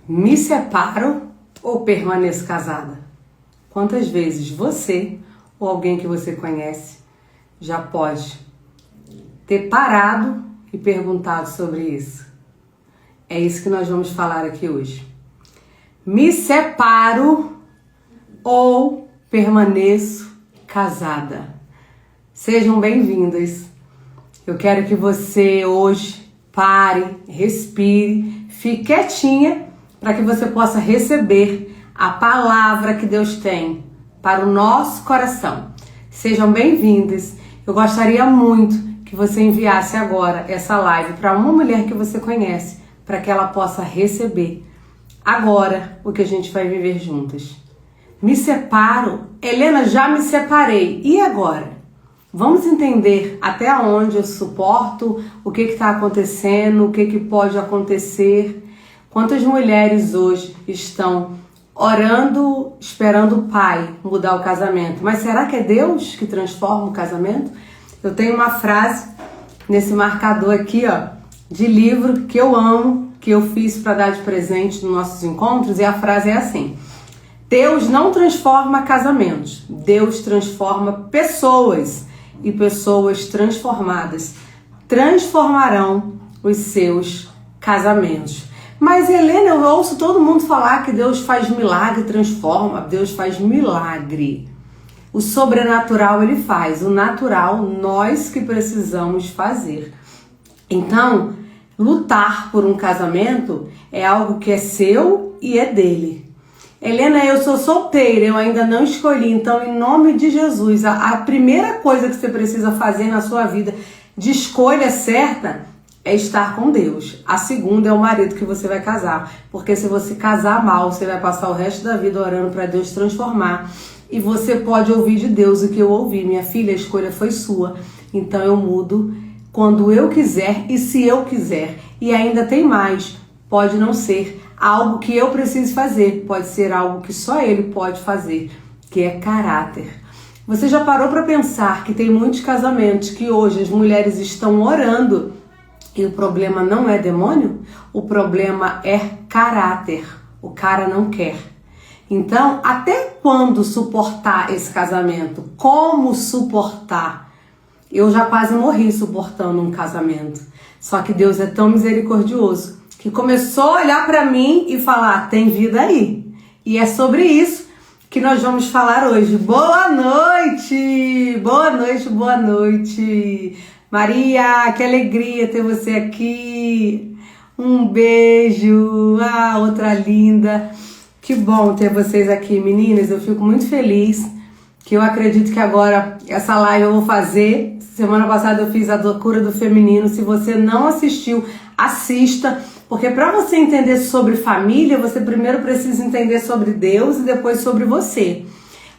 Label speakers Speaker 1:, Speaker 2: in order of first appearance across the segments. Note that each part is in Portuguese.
Speaker 1: Me separo ou permaneço casada? Quantas vezes você ou alguém que você conhece já pode ter parado e perguntado sobre isso? É isso que nós vamos falar aqui hoje. Me separo ou permaneço casada? Sejam bem-vindas. Eu quero que você hoje pare, respire, fique quietinha para que você possa receber a palavra que Deus tem para o nosso coração. Sejam bem-vindas. Eu gostaria muito que você enviasse agora essa live para uma mulher que você conhece, para que ela possa receber agora o que a gente vai viver juntas. Me separo? Helena, já me separei. E agora? Vamos entender até onde eu suporto, o que está acontecendo, o que pode acontecer. Quantas mulheres hoje estão orando, esperando o pai mudar o casamento? Mas será que é Deus que transforma o casamento? Eu tenho uma frase nesse marcador aqui, ó, de livro que eu amo, que eu fiz para dar de presente nos nossos encontros, e a frase é assim: Deus não transforma casamentos, Deus transforma pessoas, e pessoas transformadas transformarão os seus casamentos. Mas Helena, eu ouço todo mundo falar que Deus faz milagre, transforma, Deus faz milagre. O sobrenatural ele faz, o natural nós que precisamos fazer. Então, lutar por um casamento é algo que é seu e é dele. Helena, eu sou solteira, eu ainda não escolhi, então em nome de Jesus, a primeira coisa que você precisa fazer na sua vida de escolha certa é estar com Deus. A segunda é o marido que você vai casar, porque se você casar mal, você vai passar o resto da vida orando para Deus transformar, e você pode ouvir de Deus o que eu ouvi: minha filha, a escolha foi sua, então eu mudo quando eu quiser e se eu quiser. E ainda tem mais, pode não ser algo que eu preciso fazer, pode ser algo que só ele pode fazer, que é caráter. Você já parou para pensar que tem muitos casamentos que hoje as mulheres estão orando e o problema não é demônio? O problema é caráter. O cara não quer. Então, até quando suportar esse casamento? Como suportar? Eu já quase morri suportando um casamento. Só que Deus é tão misericordioso que começou a olhar para mim e falar: tem vida aí. E é sobre isso que nós vamos falar hoje. Boa noite! Boa noite, boa noite! Maria, que alegria ter você aqui! Um beijo! Ah, outra linda! Que bom ter vocês aqui, meninas. Eu fico muito feliz, que eu acredito que agora essa live eu vou fazer. Semana passada eu fiz a cura do feminino. Se você não assistiu, assista. Porque para você entender sobre família, você primeiro precisa entender sobre Deus e depois sobre você.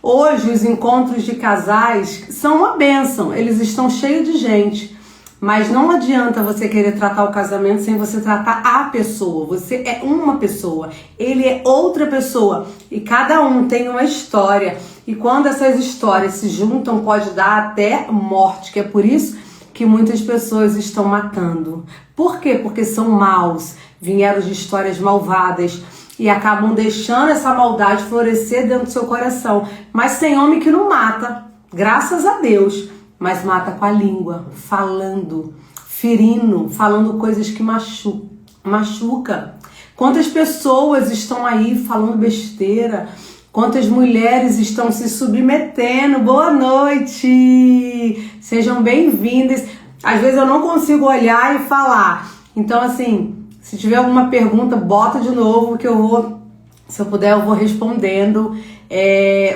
Speaker 1: Hoje os encontros de casais são uma bênção, eles estão cheios de gente. Mas não adianta você querer tratar o casamento sem você tratar a pessoa. Você é uma pessoa, ele é outra pessoa. E cada um tem uma história. E quando essas histórias se juntam, pode dar até morte, que é por isso que muitas pessoas estão matando. Por quê? Porque são maus, vieram de histórias malvadas e acabam deixando essa maldade florescer dentro do seu coração. Mas tem homem que não mata, graças a Deus, mas mata com a língua, falando, ferindo, falando coisas que machuca. Quantas pessoas estão aí falando besteira? Quantas mulheres estão se submetendo? Boa noite! Sejam bem-vindas. Às vezes eu não consigo olhar e falar. Então, assim, se tiver alguma pergunta, bota de novo que eu vou, se eu puder, eu vou respondendo.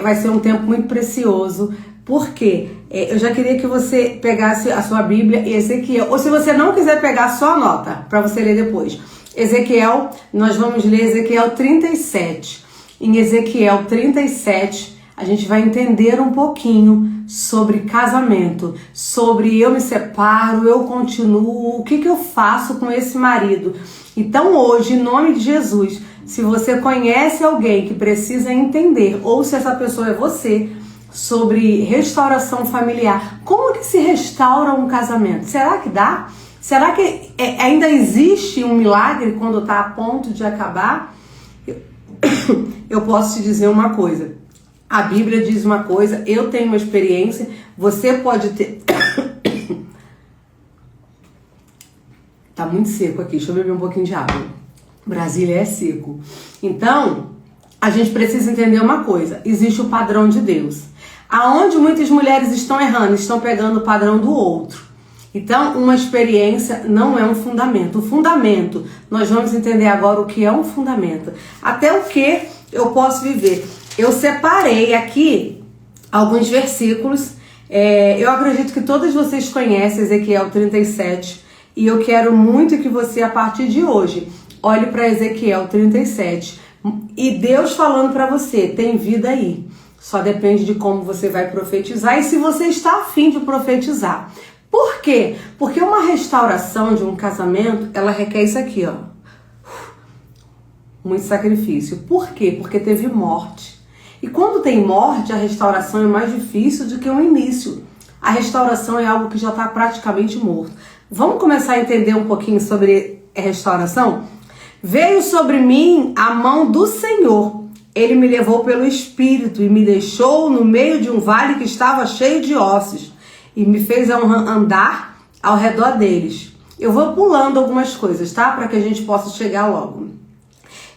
Speaker 1: Vai ser um tempo muito precioso. Por quê? Eu já queria que você pegasse a sua Bíblia e Ezequiel. Ou se você não quiser pegar, só anota para você ler depois. Ezequiel, nós vamos ler Ezequiel 37. Em Ezequiel 37, a gente vai entender um pouquinho sobre casamento, sobre eu me separo, eu continuo, o que eu faço com esse marido. Então hoje, em nome de Jesus, se você conhece alguém que precisa entender, ou se essa pessoa é você, sobre restauração familiar, como que se restaura um casamento? Será que dá? Será que ainda existe um milagre quando está a ponto de acabar? Eu posso te dizer uma coisa. A Bíblia diz uma coisa, eu tenho uma experiência, você pode ter... Tá muito seco aqui, deixa eu beber um pouquinho de água. Brasília é seco. Então, a gente precisa entender uma coisa. Existe o padrão de Deus. Aonde muitas mulheres estão errando, estão pegando o padrão do outro. Então, uma experiência não é um fundamento. O fundamento, nós vamos entender agora o que é um fundamento. Até o que eu posso viver. Eu separei aqui alguns versículos. Eu acredito que todos vocês conhecem Ezequiel 37. E eu quero muito que você, a partir de hoje, olhe para Ezequiel 37. E Deus falando para você, tem vida aí. Só depende de como você vai profetizar e se você está afim de profetizar. Por quê? Porque uma restauração de um casamento, ela requer isso aqui, ó. Muito sacrifício. Por quê? Porque teve morte. E quando tem morte, a restauração é mais difícil do que o início. A restauração é algo que já está praticamente morto. Vamos começar a entender um pouquinho sobre a restauração? Veio sobre mim a mão do Senhor. Ele me levou pelo Espírito e me deixou no meio de um vale que estava cheio de ossos e me fez andar ao redor deles. Eu vou pulando algumas coisas, tá? Para que a gente possa chegar logo.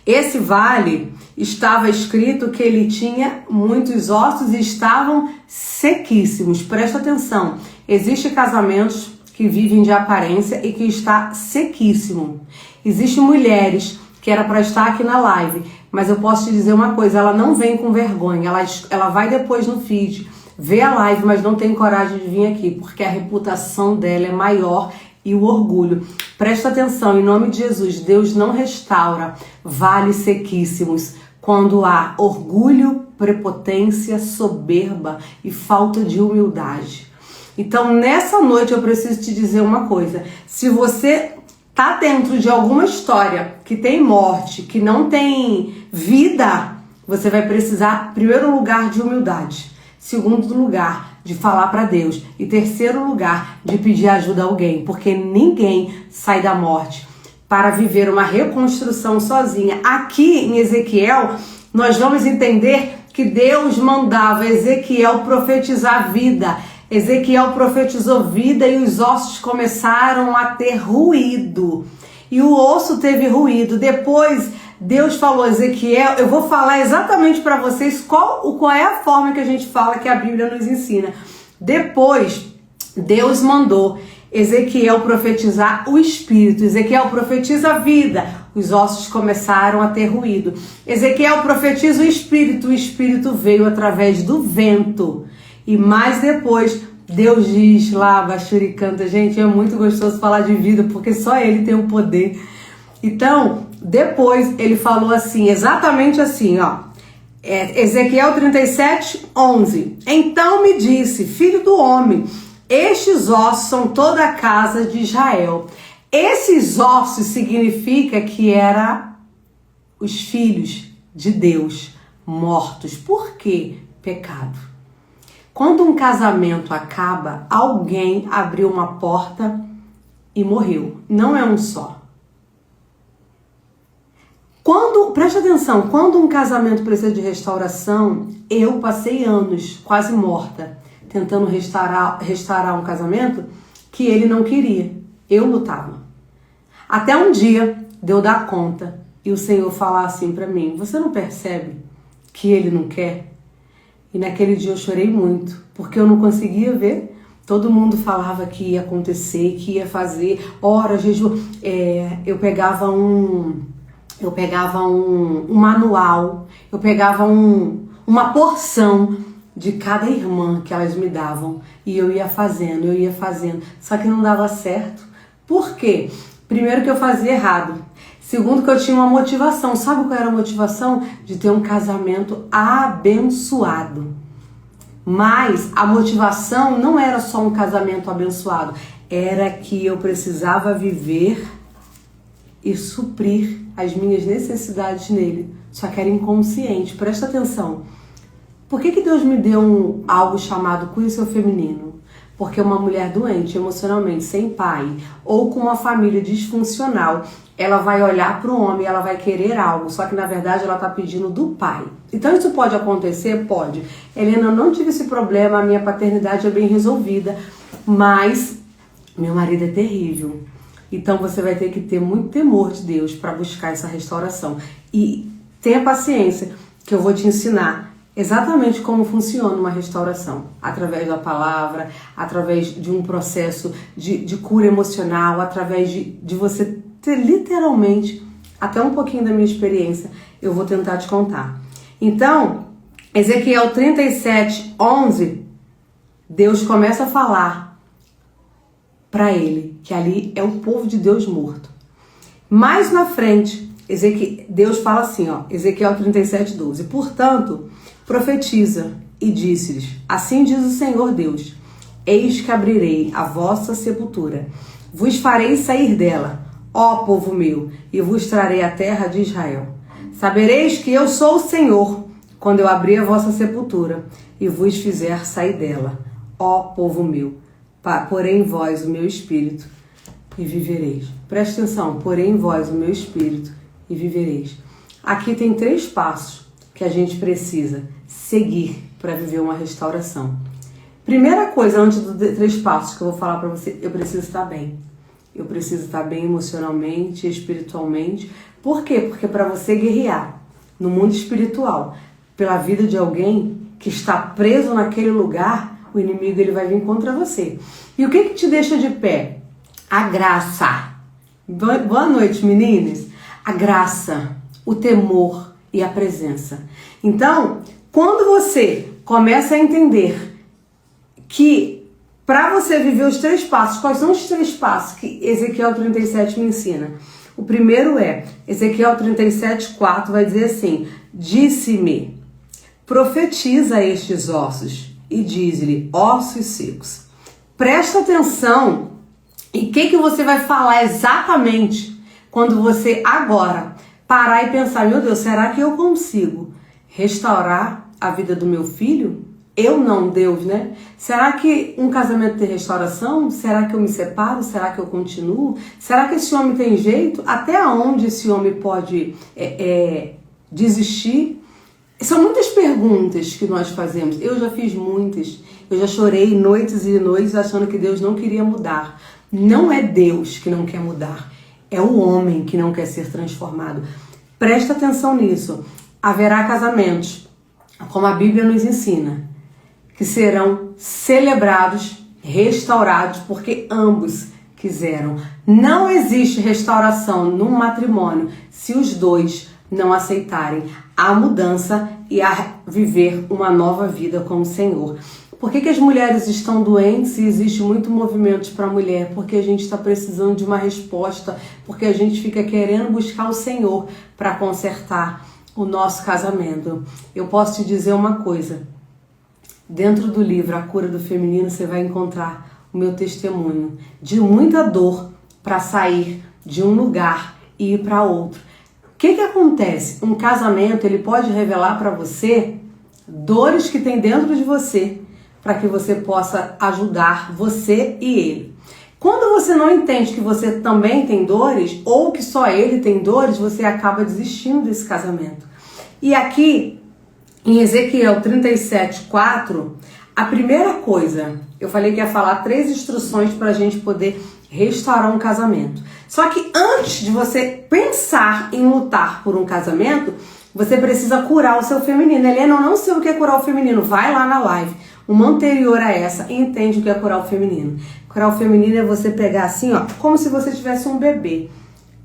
Speaker 1: Esse vale estava escrito que ele tinha muitos ossos e estavam sequíssimos. Presta atenção. Existem casamentos que vivem de aparência e que está sequíssimo. Existem mulheres que era para estar aqui na live, mas eu posso te dizer uma coisa, ela não vem com vergonha, ela vai depois no feed, vê a live, mas não tem coragem de vir aqui, porque a reputação dela é maior e o orgulho. Presta atenção, em nome de Jesus, Deus não restaura vales sequíssimos quando há orgulho, prepotência, soberba e falta de humildade. Então, nessa noite eu preciso te dizer uma coisa, se você tá dentro de alguma história que tem morte, que não tem vida, você vai precisar, em primeiro lugar, de humildade. Segundo lugar, de falar para Deus. E terceiro lugar, de pedir ajuda a alguém. Porque ninguém sai da morte para viver uma reconstrução sozinha. Aqui em Ezequiel, nós vamos entender que Deus mandava Ezequiel profetizar vida. Ezequiel profetizou vida e os ossos começaram a ter ruído. E o osso teve ruído. Depois, Deus falou, Ezequiel, eu vou falar exatamente para vocês qual é a forma que a gente fala que a Bíblia nos ensina. Depois, Deus mandou Ezequiel profetizar o Espírito. Ezequiel profetiza a vida. Os ossos começaram a ter ruído. Ezequiel profetiza o Espírito veio através do vento. E mais depois, Deus diz lá, Bachuri canta, gente, é muito gostoso falar de vida, porque só Ele tem o poder. Então, depois ele falou assim, exatamente assim, ó. Ezequiel 37, 11. Então me disse, filho do homem, estes ossos são toda a casa de Israel. Esses ossos significa que eram os filhos de Deus mortos. Por quê? Pecado. Quando um casamento acaba, alguém abriu uma porta e morreu. Não é um só. Presta atenção, quando um casamento precisa de restauração, eu passei anos quase morta, tentando restaurar um casamento que ele não queria. Eu lutava. Até um dia, de eu dar conta e o Senhor falar assim pra mim, você não percebe que ele não quer? E naquele dia eu chorei muito, porque eu não conseguia ver. Todo mundo falava que ia acontecer, que ia fazer. Ora, jejum, eu pegava um manual, eu pegava uma porção de cada irmã que elas me davam. E eu ia fazendo. Só que não dava certo. Por quê? Primeiro que eu fazia errado. Segundo que eu tinha uma motivação. Sabe qual era a motivação? De ter um casamento abençoado. Mas a motivação não era só um casamento abençoado. Era que eu precisava viver e suprir as minhas necessidades nele. Só que era inconsciente. Presta atenção. Por que Deus me deu algo chamado cunho seu feminino? Porque uma mulher doente emocionalmente, sem pai, ou com uma família disfuncional, ela vai olhar para o homem e ela vai querer algo, só que na verdade ela está pedindo do pai. Então isso pode acontecer? Pode. Helena, eu não tive esse problema, a minha paternidade é bem resolvida, mas meu marido é terrível. Então você vai ter que ter muito temor de Deus para buscar essa restauração. E tenha paciência, que eu vou te ensinar exatamente como funciona uma restauração. Através da palavra, através de um processo de cura emocional, através de você ter literalmente, até um pouquinho da minha experiência, eu vou tentar te contar. Então, Ezequiel 37:11, Deus começa a falar para ele que ali é o povo de Deus morto. Mais na frente, Deus fala assim, Ezequiel 37:12, portanto, profetiza e disse-lhes, assim diz o Senhor Deus, eis que abrirei a vossa sepultura, vos farei sair dela, ó povo meu, e vos trarei a terra de Israel. Sabereis que eu sou o Senhor, quando eu abrir a vossa sepultura e vos fizer sair dela, ó povo meu. Porém em vós o meu espírito e vivereis. Preste atenção, porém em vós o meu espírito e vivereis. Aqui tem 3 passos que a gente precisa seguir para viver uma restauração. Primeira coisa, antes dos 3 passos que eu vou falar para você, eu preciso estar bem. Eu preciso estar bem emocionalmente, espiritualmente. Por quê? Porque para você guerrear no mundo espiritual, pela vida de alguém que está preso naquele lugar, o inimigo ele vai vir contra você. E o que te deixa de pé? A graça. Boa noite, meninas. A graça, o temor e a presença. Então, quando você começa a entender que para você viver os 3 passos, quais são os 3 passos que Ezequiel 37 me ensina? O primeiro é, Ezequiel 37:4 vai dizer assim, disse-me, profetiza a estes ossos e diz-lhe, ossos secos. Presta atenção e o que você vai falar exatamente quando você agora parar e pensar, meu Deus, será que eu consigo restaurar a vida do meu filho? Eu não, Deus, né? Será que um casamento tem restauração? Será que eu me separo? Será que eu continuo? Será que esse homem tem jeito? Até onde esse homem pode desistir? São muitas perguntas que nós fazemos. Eu já fiz muitas. Eu já chorei noites e noites achando que Deus não queria mudar. Não é Deus que não quer mudar. É o homem que não quer ser transformado. Presta atenção nisso. Haverá casamentos, como a Bíblia nos ensina, que serão celebrados, restaurados, porque ambos quiseram. Não existe restauração num matrimônio se os dois não aceitarem a mudança e a viver uma nova vida com o Senhor. Por que as mulheres estão doentes e existe muito movimento para a mulher? Porque a gente está precisando de uma resposta, porque a gente fica querendo buscar o Senhor para consertar o nosso casamento. Eu posso te dizer uma coisa, dentro do livro A Cura do Feminino você vai encontrar o meu testemunho de muita dor para sair de um lugar e ir para outro. O que acontece? Um casamento ele pode revelar para você dores que tem dentro de você para que você possa ajudar você e ele. Quando você não entende que você também tem dores ou que só ele tem dores, você acaba desistindo desse casamento. E aqui em Ezequiel 37:4, a primeira coisa, eu falei que ia falar 3 instruções para a gente poder restaurar um casamento. Só que antes de você pensar em lutar por um casamento, você precisa curar o seu feminino. Helena, eu não sei o que é curar o feminino. Vai lá na live, uma anterior a essa, e entende o que é curar o feminino. Curar o feminino é você pegar assim, como se você tivesse um bebê.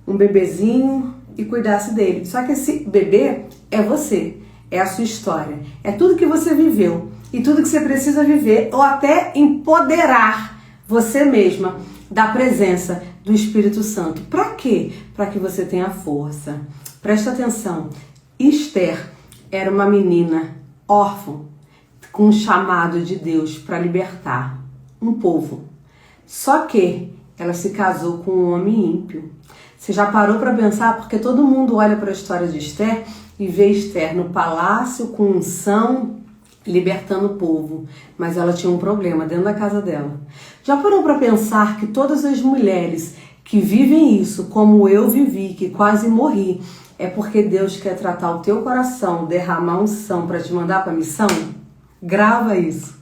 Speaker 1: Um bebezinho e cuidasse dele. Só que esse bebê é você. É a sua história, é tudo que você viveu e tudo que você precisa viver ou até empoderar você mesma da presença do Espírito Santo. Para quê? Para que você tenha força. Presta atenção, Esther era uma menina órfã com um chamado de Deus para libertar um povo. Só que ela se casou com um homem ímpio. Você já parou para pensar? Porque todo mundo olha para a história de Esther e vê Esther no palácio com unção, libertando o povo, mas ela tinha um problema dentro da casa dela. Já parou para pensar que todas as mulheres que vivem isso, como eu vivi, que quase morri, é porque Deus quer tratar o teu coração, derramar unção para te mandar para a missão? Grava isso.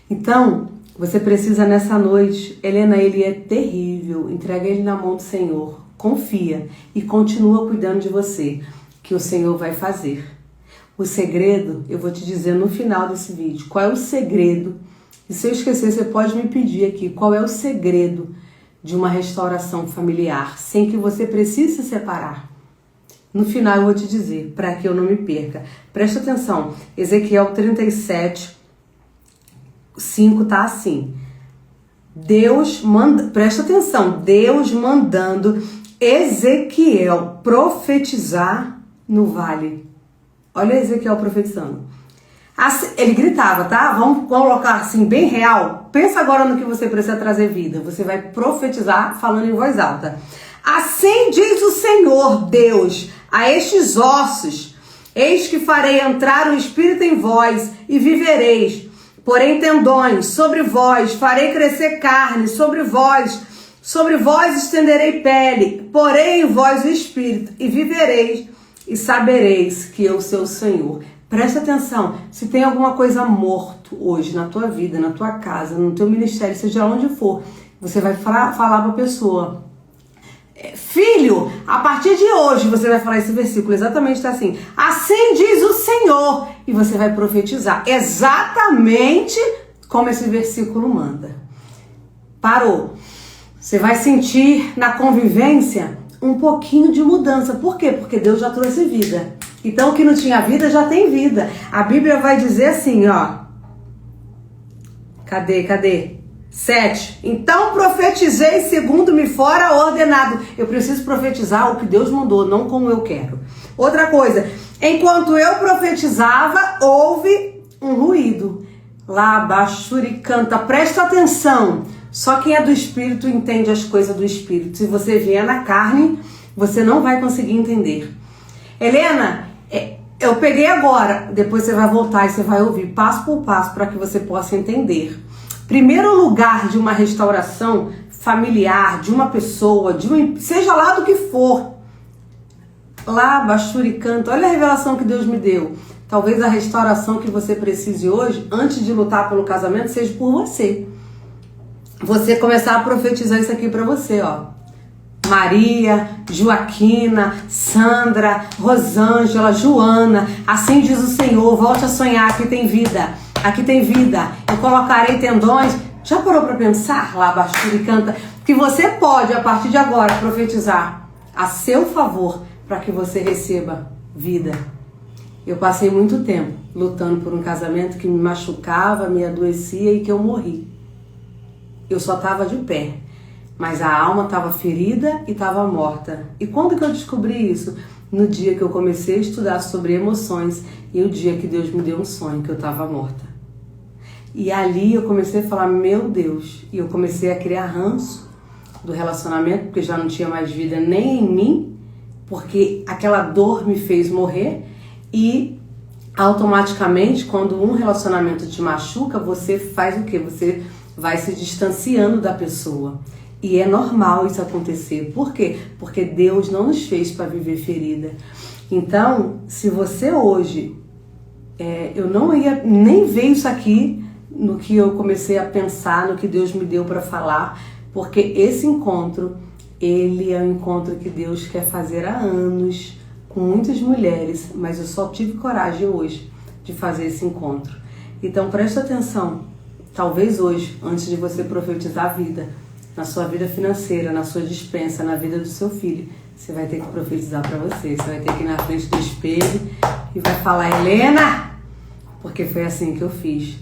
Speaker 1: Então, você precisa nessa noite, Helena, ele é terrível, entrega ele na mão do Senhor, confia e continua cuidando de você, que o Senhor vai fazer. O segredo, eu vou te dizer no final desse vídeo, qual é o segredo, e se eu esquecer, você pode me pedir aqui, qual é o segredo de uma restauração familiar, sem que você precise se separar. No final eu vou te dizer, para que eu não me perca. Presta atenção, Ezequiel 37, 5 tá assim. Deus manda, presta atenção, Deus mandando Ezequiel profetizar no vale. Olha Ezequiel profetizando. Assim, ele gritava, tá? Vamos colocar assim, bem real. Pensa agora no que você precisa trazer vida. Você vai profetizar falando em voz alta. Assim diz o Senhor Deus a estes ossos: eis que farei entrar o Espírito em vós e vivereis. Porém tendões sobre vós, farei crescer carne sobre vós estenderei pele. Porém em vós o Espírito e vivereis e sabereis que eu sou o Senhor. Presta atenção, se tem alguma coisa morto hoje na tua vida, na tua casa, no teu ministério, seja onde for, você vai falar para a pessoa: filho, a partir de hoje você vai falar esse versículo, exatamente está assim: assim diz o Senhor, e você vai profetizar exatamente como esse versículo manda. Parou. Você vai sentir na convivência um pouquinho de mudança. Por quê? Porque Deus já trouxe vida. Então o que não tinha vida já tem vida. A Bíblia vai dizer assim, ó. Cadê? 7. Então profetizei segundo me fora ordenado. Eu preciso profetizar o que Deus mandou, não como eu quero. Outra coisa, enquanto eu profetizava, houve um ruído. Lá abaixo canta, presta atenção. Só quem é do Espírito entende as coisas do Espírito. Se você vier na carne, você não vai conseguir entender. Helena, eu peguei agora, depois você vai voltar e você vai ouvir passo por passo para que você possa entender. Primeiro lugar de uma restauração familiar, de uma pessoa, seja lá do que for. Lá, Bachuri canta, olha a revelação que Deus me deu. Talvez a restauração que você precise hoje, antes de lutar pelo casamento, seja por você. Você começar a profetizar isso aqui para você, ó. Maria, Joaquina, Sandra, Rosângela, Joana, assim diz o Senhor, volte a sonhar, aqui tem vida, aqui tem vida, eu colocarei tendões. Já parou para pensar, lá abaixo e canta, que você pode, a partir de agora, profetizar a seu favor para que você receba vida. Eu passei muito tempo lutando por um casamento que me machucava, me adoecia e que eu morri. Eu só estava de pé, mas a alma estava ferida e estava morta. E quando que eu descobri isso? No dia que eu comecei a estudar sobre emoções e o dia que Deus me deu um sonho que eu estava morta. E ali eu comecei a falar, meu Deus, e eu comecei a criar ranço do relacionamento, porque já não tinha mais vida nem em mim, porque aquela dor me fez morrer. E automaticamente, quando um relacionamento te machuca, você faz o quê? Você vai se distanciando da pessoa. E é normal isso acontecer. Por quê? Porque Deus não nos fez para viver ferida. Então, se você hoje... eu não ia nem ver isso aqui no que eu comecei a pensar, no que Deus me deu para falar, porque esse encontro, ele é um encontro que Deus quer fazer há anos, com muitas mulheres, mas eu só tive coragem hoje de fazer esse encontro. Então, presta atenção. Talvez hoje, antes de você profetizar a vida, na sua vida financeira, na sua despensa, na vida do seu filho, você vai ter que profetizar para você. Você vai ter que ir na frente do espelho e vai falar, Helena, porque foi assim que eu fiz.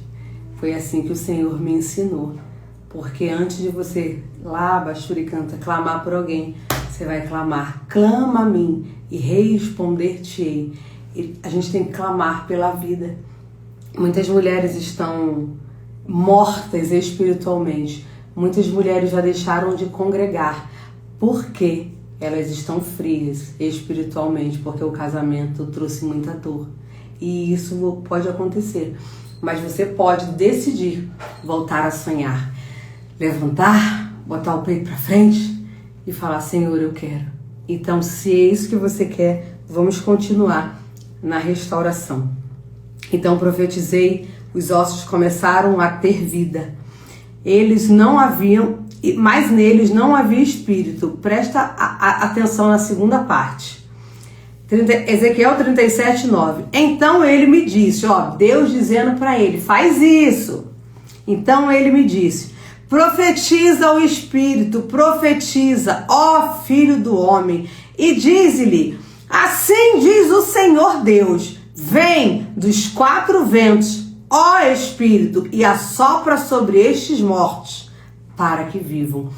Speaker 1: Foi assim que o Senhor me ensinou. Porque antes de você, lá, Bachuri canta, clamar por alguém, você vai clamar, clama a mim e responder-te-ei. A gente tem que clamar pela vida. Muitas mulheres estão mortas espiritualmente. Muitas mulheres já deixaram de congregar porque elas estão frias espiritualmente, porque o casamento trouxe muita dor. e isso pode acontecer. Mas você pode decidir voltar a sonhar. Levantar, botar o peito para frente e falar: Senhor, eu quero. Então, se é isso que você quer, vamos continuar na restauração. Então, profetizei, os ossos começaram a ter vida. Eles não haviam, mas neles não havia espírito. Presta atenção na segunda parte. Ezequiel 37:9. Então ele me disse, Deus dizendo para ele: faz isso. Então ele me disse: profetiza o Espírito, profetiza, ó Filho do Homem, e dize-lhe: assim diz o Senhor Deus, vem dos 4 ventos, ó Espírito, e assopra sobre estes mortos, para que vivam.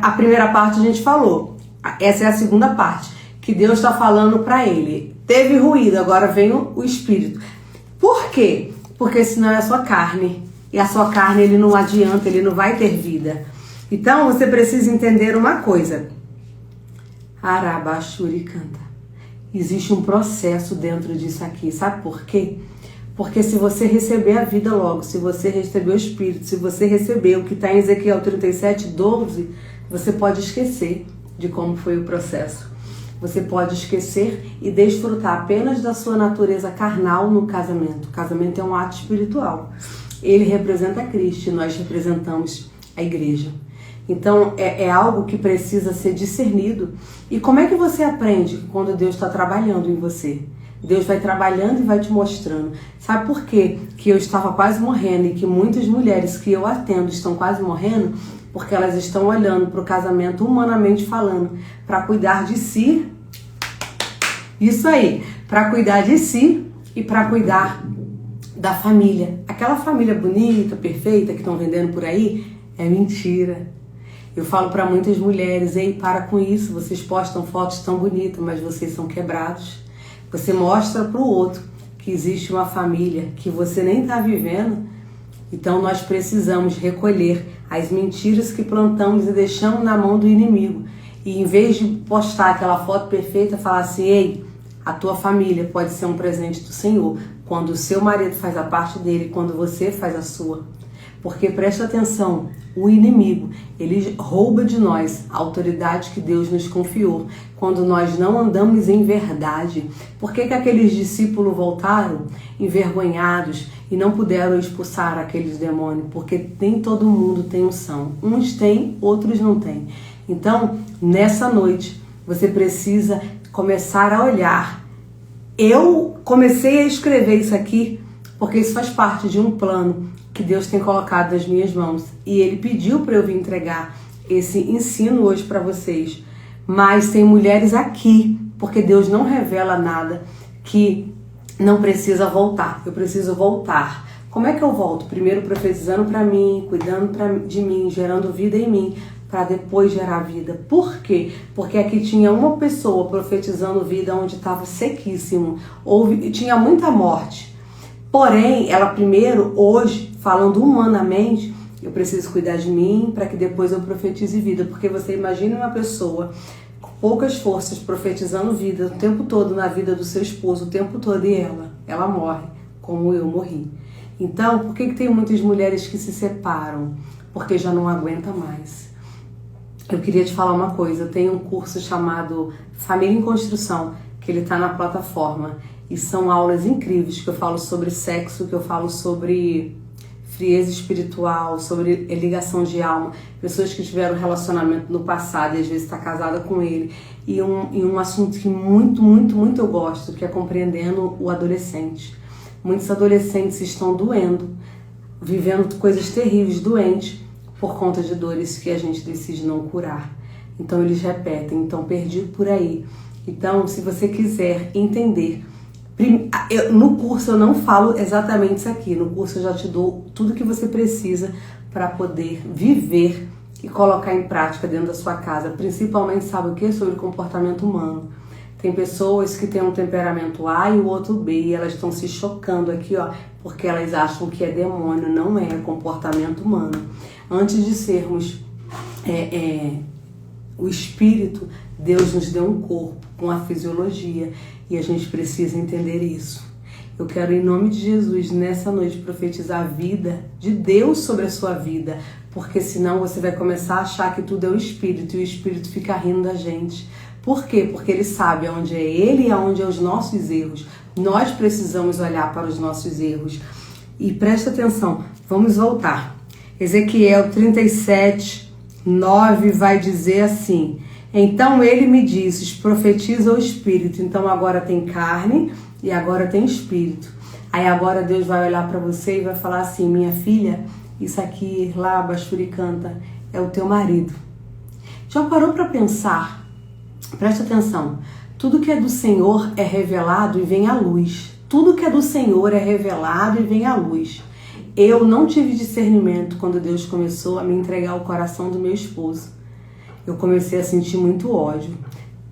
Speaker 1: A primeira parte a gente falou, essa é a segunda parte, que Deus está falando para ele. Teve ruído, agora vem o Espírito. Por quê? Porque senão é a sua carne. E a sua carne, ele não adianta, ele não vai ter vida. Então, você precisa entender uma coisa. Arabashuri canta. Existe um processo dentro disso aqui. Sabe por quê? Porque se você receber a vida logo, se você receber o Espírito, se você receber o que está em Ezequiel 37:12, você pode esquecer de como foi o processo. Você pode esquecer e desfrutar apenas da sua natureza carnal no casamento. O casamento é um ato espiritual. Ele representa Cristo e nós representamos a igreja. Então é algo que precisa ser discernido. E como é que você aprende quando Deus está trabalhando em você? Deus vai trabalhando e vai te mostrando. Sabe por quê que eu estava quase morrendo e que muitas mulheres que eu atendo estão quase morrendo? Porque elas estão olhando para o casamento humanamente falando, para cuidar de si. Isso aí, para cuidar de si e para cuidar da família. Aquela família bonita, perfeita que estão vendendo por aí, é mentira. Eu falo para muitas mulheres: ei, para com isso, vocês postam fotos tão bonitas, mas vocês são quebrados. Você mostra para o outro que existe uma família que você nem está vivendo. Então nós precisamos recolher as mentiras que plantamos e deixamos na mão do inimigo. E em vez de postar aquela foto perfeita, falar assim: ei, a tua família pode ser um presente do Senhor quando o seu marido faz a parte dele, quando você faz a sua. Porque presta atenção, o inimigo, ele rouba de nós a autoridade que Deus nos confiou quando nós não andamos em verdade. Por que aqueles discípulos voltaram envergonhados e não puderam expulsar aqueles demônios? Porque nem todo mundo tem unção. Uns têm, outros não têm. Então, nessa noite, você precisa começar a olhar. Eu comecei a escrever isso aqui porque isso faz parte de um plano que Deus tem colocado nas minhas mãos. E Ele pediu para eu vir entregar esse ensino hoje para vocês. Mas tem mulheres aqui, porque Deus não revela nada, que não precisa voltar. Eu preciso voltar. Como é que eu volto? Primeiro profetizando para mim, cuidando de mim, gerando vida em mim, para depois gerar vida. Por quê? Porque aqui tinha uma pessoa profetizando vida onde estava sequíssimo, tinha muita morte. Porém, ela primeiro, hoje, falando humanamente, eu preciso cuidar de mim para que depois eu profetize vida. Porque você imagina uma pessoa com poucas forças profetizando vida o tempo todo na vida do seu esposo, o tempo todo, e ela morre, como eu morri. Então, por que tem muitas mulheres que se separam? Porque já não aguenta mais. Eu queria te falar uma coisa, eu tenho um curso chamado Família em Construção, que ele está na plataforma, e são aulas incríveis, que eu falo sobre sexo, que eu falo sobre frieza espiritual, sobre ligação de alma, pessoas que tiveram relacionamento no passado e às vezes está casada com ele, e um assunto que muito eu gosto, que é compreendendo o adolescente. Muitos adolescentes estão doendo, vivendo coisas terríveis, doentes, por conta de dores que a gente decide não curar. Então eles repetem, então perdido por aí. Então, se você quiser entender, no curso eu não falo exatamente isso aqui, no curso eu já te dou tudo que você precisa para poder viver e colocar em prática dentro da sua casa, principalmente, sabe o que? Sobre comportamento humano. Tem pessoas que têm um temperamento A e o outro B, e elas estão se chocando aqui, porque elas acham que é demônio, não é comportamento humano. Antes de sermos o espírito, Deus nos deu um corpo com a fisiologia, e a gente precisa entender isso. Eu quero, em nome de Jesus, nessa noite, profetizar a vida de Deus sobre a sua vida, porque senão você vai começar a achar que tudo é o Espírito, e o Espírito fica rindo da gente. Por quê? Porque ele sabe aonde é ele e aonde é os nossos erros. Nós precisamos olhar para os nossos erros. E presta atenção, vamos voltar. Ezequiel 37, 9 vai dizer assim: então ele me disse, profetiza o Espírito. Então agora tem carne e agora tem Espírito. Aí agora Deus vai olhar para você e vai falar assim: minha filha, isso aqui lá, Basturi canta, é o teu marido. Já parou para pensar? Presta atenção. Tudo que é do Senhor é revelado e vem à luz. Tudo que é do Senhor é revelado e vem à luz. Eu não tive discernimento quando Deus começou a me entregar o coração do meu esposo. Eu comecei a sentir muito ódio.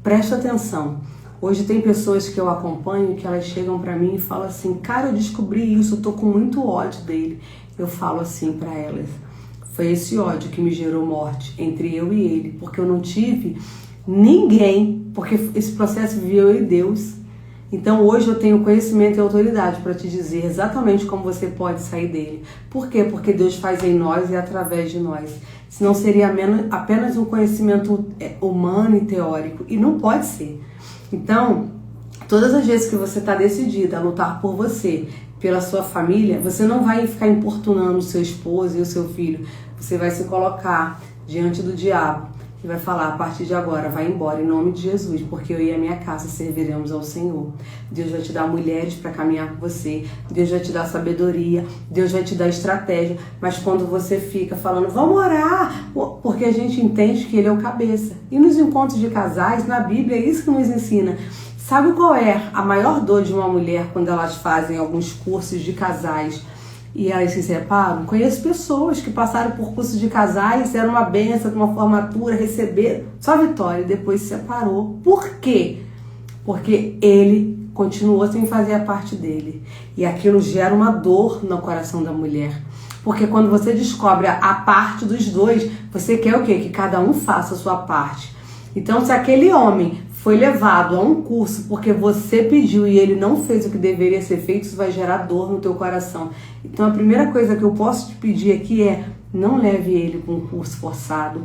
Speaker 1: Presta atenção. Hoje tem pessoas que eu acompanho que elas chegam pra mim e falam assim: cara, eu descobri isso, eu tô com muito ódio dele. Eu falo assim pra elas: foi esse ódio que me gerou morte entre eu e ele, porque eu não tive ninguém, porque esse processo viveu eu e Deus. Então hoje eu tenho conhecimento e autoridade para te dizer exatamente como você pode sair dele. Por quê? Porque Deus faz em nós e através de nós. Senão seria apenas um conhecimento humano e teórico. E não pode ser. Então, todas as vezes que você está decidida a lutar por você, pela sua família, você não vai ficar importunando o seu esposo e o seu filho. Você vai se colocar diante do diabo e vai falar: a partir de agora, vai embora em nome de Jesus, porque eu e a minha casa serviremos ao Senhor. Deus vai te dar mulheres para caminhar com você, Deus vai te dar sabedoria, Deus vai te dar estratégia, mas quando você fica falando, vamos orar, porque a gente entende que Ele é o cabeça. E nos encontros de casais, na Bíblia, é isso que nos ensina. Sabe qual é a maior dor de uma mulher quando elas fazem alguns cursos de casais e elas se separam? Conheço pessoas que passaram por cursos de casais, eram uma bênção, uma formatura, receberam só vitória e depois se separou. Por quê? Porque ele continuou sem fazer a parte dele. E aquilo gera uma dor no coração da mulher. Porque quando você descobre a parte dos dois, você quer o quê? Que cada um faça a sua parte. Então, se aquele homem foi levado a um curso porque você pediu e ele não fez o que deveria ser feito, isso vai gerar dor no teu coração. Então a primeira coisa que eu posso te pedir aqui é: não leve ele para um curso forçado,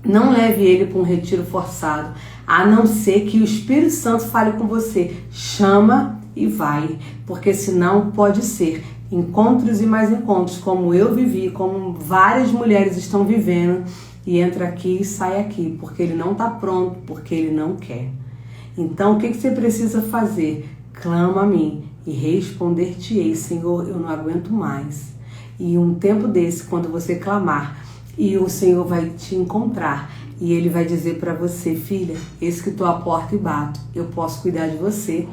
Speaker 1: não leve ele para um retiro forçado, a não ser que o Espírito Santo fale com você. Chama e vai, porque senão pode ser encontros e mais encontros, como eu vivi, como várias mulheres estão vivendo, e entra aqui e sai aqui, porque ele não está pronto, porque ele não quer. Então, o que você precisa fazer? Clama a mim e responder-te-ei: Senhor, eu não aguento mais. E um tempo desse, quando você clamar, e o Senhor vai te encontrar, e Ele vai dizer para você: filha, eis que estou à porta e bato, eu posso cuidar de você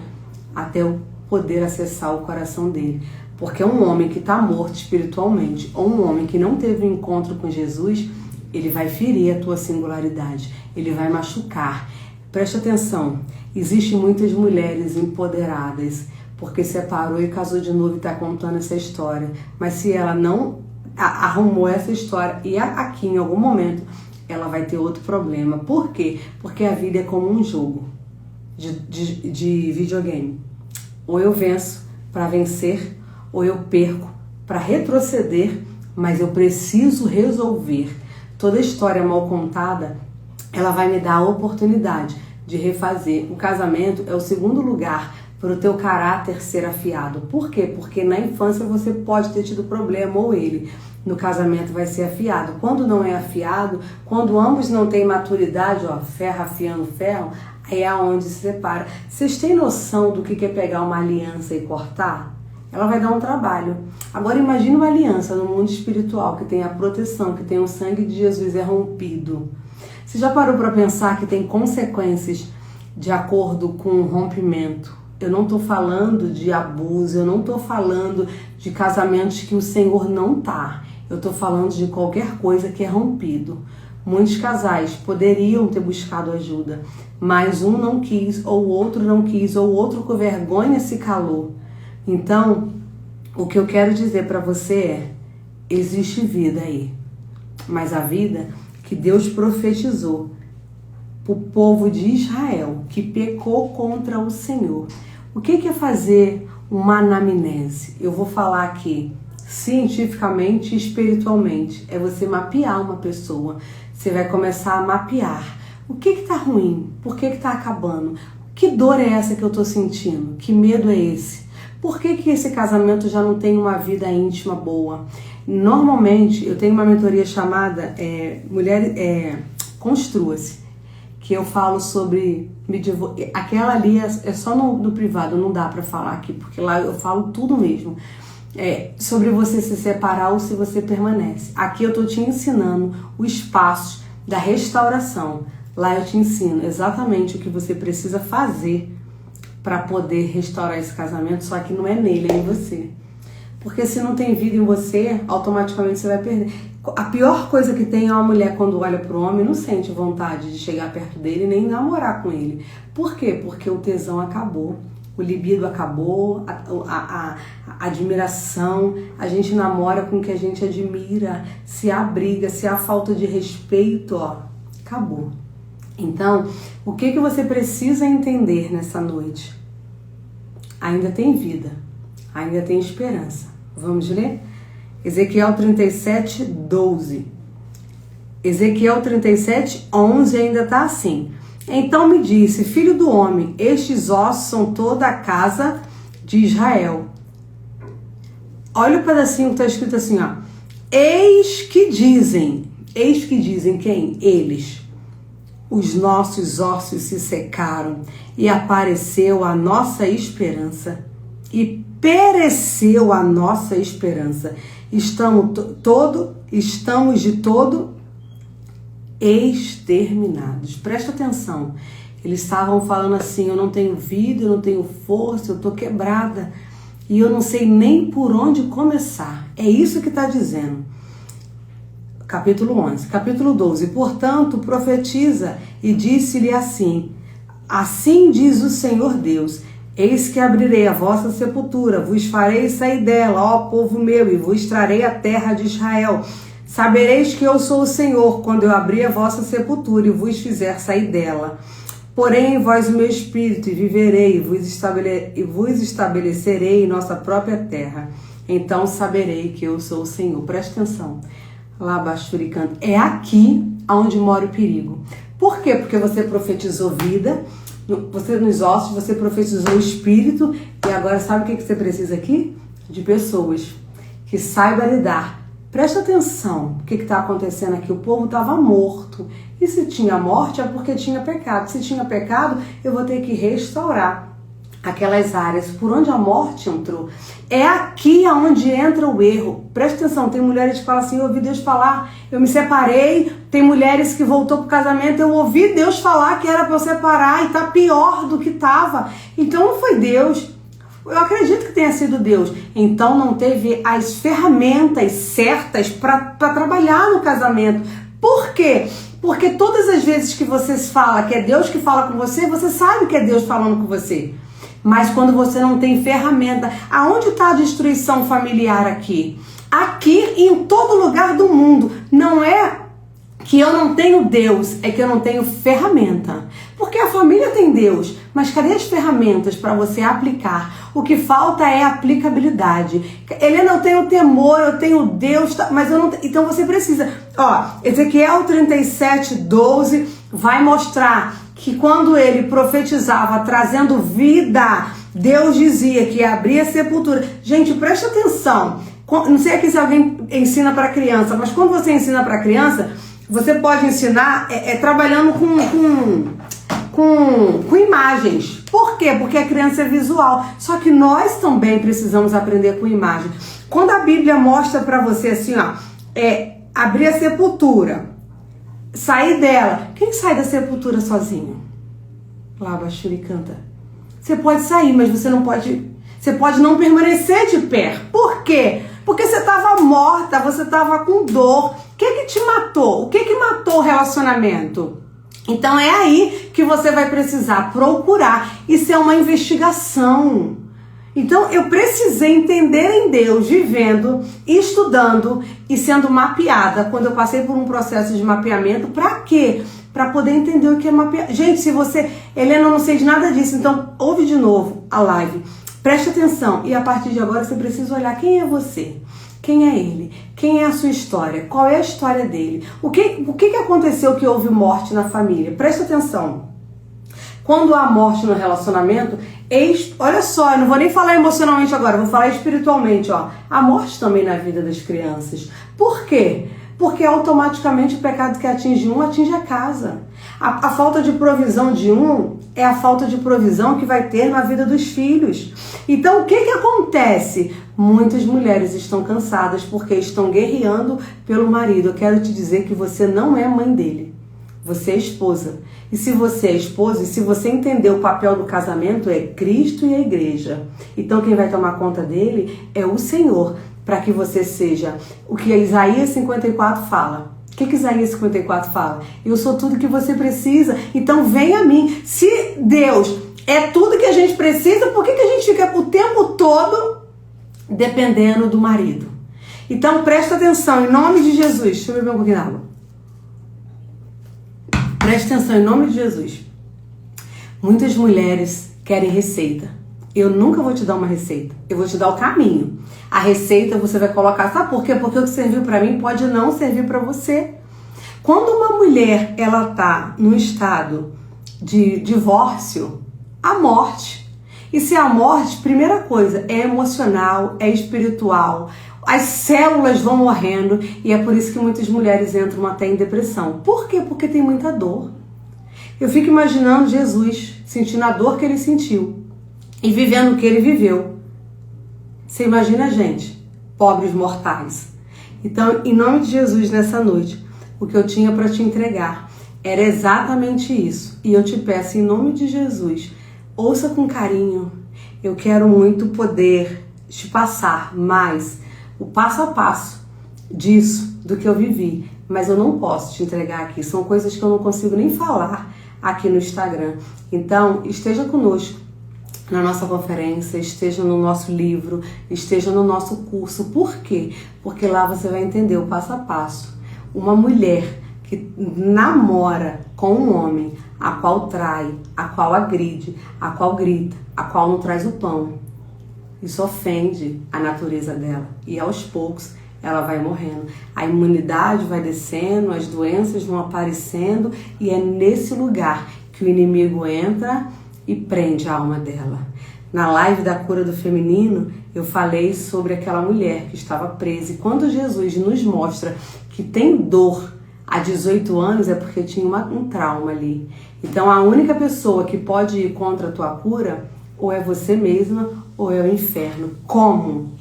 Speaker 1: até eu poder acessar o coração dele. Porque um homem que está morto espiritualmente, ou um homem que não teve um encontro com Jesus, ele vai ferir a tua singularidade, ele vai machucar. Preste atenção, existem muitas mulheres empoderadas, porque separou e casou de novo e está contando essa história. Mas se ela não arrumou essa história e aqui em algum momento, ela vai ter outro problema. Por quê? Porque a vida é como um jogo de videogame. Ou eu venço para vencer, ou eu perco para retroceder, mas eu preciso resolver. Toda história mal contada, ela vai me dar a oportunidade de refazer. O casamento é o segundo lugar para o teu caráter ser afiado. Por quê? Porque na infância você pode ter tido problema, ou ele. No casamento vai ser afiado. Quando não é afiado, quando ambos não têm maturidade, ferro afiando ferro, aí é onde se separa. Vocês têm noção do que é pegar uma aliança e cortar? Ela vai dar um trabalho. Agora imagine uma aliança no mundo espiritual, que tem a proteção, que tem o sangue de Jesus, é rompido. Você já parou para pensar que tem consequências de acordo com o rompimento? Eu não estou falando de abuso, eu não estou falando de casamentos que o Senhor não está. Eu estou falando de qualquer coisa que é rompido. Muitos casais poderiam ter buscado ajuda, mas um não quis, ou o outro não quis, ou o outro com vergonha se calou. Então, o que eu quero dizer para você é: existe vida aí, mas a vida que Deus profetizou para o povo de Israel, que pecou contra o Senhor. O que é fazer uma anamnese? Eu vou falar aqui cientificamente e espiritualmente. É você mapear uma pessoa. Você vai começar a mapear. O que tá ruim? Por que tá acabando? Que dor é essa que eu tô sentindo? Que medo é esse? Por que esse casamento já não tem uma vida íntima boa? Normalmente, eu tenho uma mentoria chamada Construa-se, que eu falo sobre aquela ali é só no privado, não dá pra falar aqui, porque lá eu falo tudo mesmo. Sobre você se separar ou se você permanece. Aqui eu tô te ensinando o espaço da restauração. Lá eu te ensino exatamente o que você precisa fazer para poder restaurar esse casamento, só que não é nele, é em você. Porque se não tem vida em você, automaticamente você vai perder. A pior coisa que tem é uma mulher quando olha pro homem não sente vontade de chegar perto dele nem namorar com ele. Por quê? Porque o tesão acabou, o libido acabou, a admiração, a gente namora com o que a gente admira, se há briga, se há falta de respeito, acabou. Então, o que você precisa entender nessa noite? Ainda tem vida, ainda tem esperança. Vamos ler? Ezequiel 37, 12. Ezequiel 37, 11 ainda está assim. Então me disse, filho do homem, estes ossos são toda a casa de Israel. Olha o pedacinho que está escrito assim, Eis que dizem quem? Eles. Os nossos ossos se secaram e apareceu a nossa esperança e pereceu a nossa esperança. Estamos de todo exterminados. Presta atenção. Eles estavam falando assim, eu não tenho vida, eu não tenho força, eu estou quebrada e eu não sei nem por onde começar. É isso que está dizendo. Capítulo 11. Capítulo 12. Portanto, profetiza e disse-lhe assim, assim diz o Senhor Deus, eis que abrirei a vossa sepultura, vos farei sair dela, ó povo meu, e vos trarei a terra de Israel. Sabereis que eu sou o Senhor, quando eu abrir a vossa sepultura e vos fizer sair dela. Porém, em vós o meu espírito, e viverei, e vos estabelecerei em nossa própria terra. Então saberei que eu sou o Senhor. Presta atenção. Lá abaixo, Furicando. É aqui onde mora o perigo. Por quê? Porque você profetizou vida, você nos ossos, você profetizou o espírito, e agora sabe o que você precisa aqui? De pessoas que saibam lidar. Presta atenção o que está acontecendo aqui. O povo estava morto. E se tinha morte é porque tinha pecado. Se tinha pecado, eu vou ter que restaurar aquelas áreas por onde a morte entrou. É aqui aonde entra o erro. Presta atenção, tem mulheres que falam assim, eu ouvi Deus falar, eu me separei. Tem mulheres que voltou pro casamento, eu ouvi Deus falar que era para eu separar e tá pior do que tava. Então não foi Deus. Eu acredito que tenha sido Deus. Então não teve as ferramentas certas para trabalhar no casamento. Por quê? Porque todas as vezes que você fala que é Deus que fala com você, você sabe que é Deus falando com você. Mas quando você não tem ferramenta, aonde está a destruição familiar aqui? Aqui e em todo lugar do mundo. Não é que eu não tenho Deus, é que eu não tenho ferramenta. Porque a família tem Deus, mas cadê as ferramentas para você aplicar? O que falta é aplicabilidade. Helena, eu tenho temor, eu tenho Deus, mas eu não tenho. Então você precisa. Ezequiel 37, 12 vai mostrar que quando ele profetizava trazendo vida, Deus dizia que ia abrir a sepultura. Gente, presta atenção. Não sei aqui se alguém ensina para criança, mas quando você ensina para criança, você pode ensinar trabalhando com imagens. Por quê? Porque a criança é visual. Só que nós também precisamos aprender com imagem. Quando a Bíblia mostra para você assim, abrir a sepultura, sair dela. Quem sai da sepultura sozinho? Lá abaixo ele canta. Você pode sair, mas você não pode. Você pode não permanecer de pé. Por quê? Porque você estava morta, você estava com dor. O que te matou? O que matou o relacionamento? Então é aí que você vai precisar procurar. Isso é uma investigação. Então eu precisei entender em Deus, vivendo, estudando e sendo mapeada. Quando eu passei por um processo de mapeamento, para quê? Para poder entender o que é mapear. Gente, se você... Helena, eu não sei de nada disso, então ouve de novo a live. Preste atenção e a partir de agora você precisa olhar quem é você. Quem é ele? Quem é a sua história? Qual é a história dele? O que aconteceu que houve morte na família? Preste atenção. Quando há morte no relacionamento, olha só, eu não vou nem falar emocionalmente agora, vou falar espiritualmente, ó. Há morte também na vida das crianças. Por quê? Porque automaticamente o pecado que atinge um, atinge a casa. A falta de provisão de um é a falta de provisão que vai ter na vida dos filhos. Então o que acontece? Muitas mulheres estão cansadas porque estão guerreando pelo marido. Eu quero te dizer que você não é mãe dele. Você é esposa. E se você é esposa, e se você entender o papel do casamento, é Cristo e a igreja. Então quem vai tomar conta dele é o Senhor, para que você seja o que Isaías 54 fala. O que Isaías 54 fala? Eu sou tudo que você precisa, então vem a mim. Se Deus é tudo que a gente precisa, por que a gente fica o tempo todo dependendo do marido? Então presta atenção, em nome de Jesus. Deixa eu beber um pouquinho d'água. Preste atenção, em nome de Jesus. Muitas mulheres querem receita. Eu nunca vou te dar uma receita. Eu vou te dar o caminho. A receita você vai colocar, sabe por quê? Porque o que serviu para mim pode não servir para você. Quando uma mulher, ela tá no estado de divórcio, a morte. E se a morte, primeira coisa, é emocional, é espiritual. As células vão morrendo e é por isso que muitas mulheres entram até em depressão. Por quê? Porque tem muita dor. Eu fico imaginando Jesus sentindo a dor que ele sentiu e vivendo o que ele viveu. Você imagina a gente, pobres mortais. Então, em nome de Jesus, nessa noite, o que eu tinha para te entregar era exatamente isso. E eu te peço, em nome de Jesus, ouça com carinho. Eu quero muito poder te passar mais o passo a passo disso, do que eu vivi. Mas eu não posso te entregar aqui. São coisas que eu não consigo nem falar aqui no Instagram. Então, esteja conosco na nossa conferência, esteja no nosso livro, esteja no nosso curso. Por quê? Porque lá você vai entender o passo a passo. Uma mulher que namora com um homem, a qual trai, a qual agride, a qual grita, a qual não traz o pão. Isso ofende a natureza dela. E aos poucos ela vai morrendo. A imunidade vai descendo, as doenças vão aparecendo e é nesse lugar que o inimigo entra e prende a alma dela. Na live da cura do feminino, eu falei sobre aquela mulher que estava presa. E quando Jesus nos mostra que tem dor há 18 anos, é porque tinha um trauma ali. Então a única pessoa que pode ir contra a tua cura ou é você mesma ou é o inferno. Como?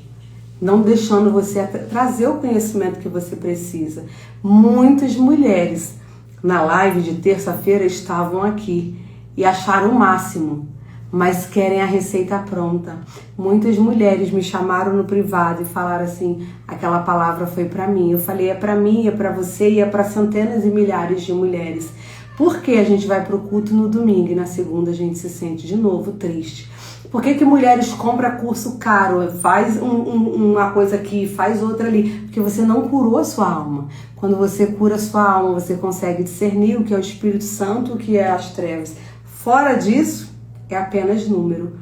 Speaker 1: Não deixando você trazer o conhecimento que você precisa. Muitas mulheres na live de terça-feira estavam aqui e acharam o máximo, mas querem a receita pronta. Muitas mulheres me chamaram no privado e falaram assim, aquela palavra foi para mim. Eu falei, é para mim, é para você e é para centenas e milhares de mulheres. Por que a gente vai pro culto no domingo e na segunda a gente se sente de novo triste? Por que mulheres compram curso caro, faz uma coisa aqui, faz outra ali? Porque você não curou a sua alma. Quando você cura a sua alma, você consegue discernir o que é o Espírito Santo, o que é as trevas. Fora disso, é apenas número.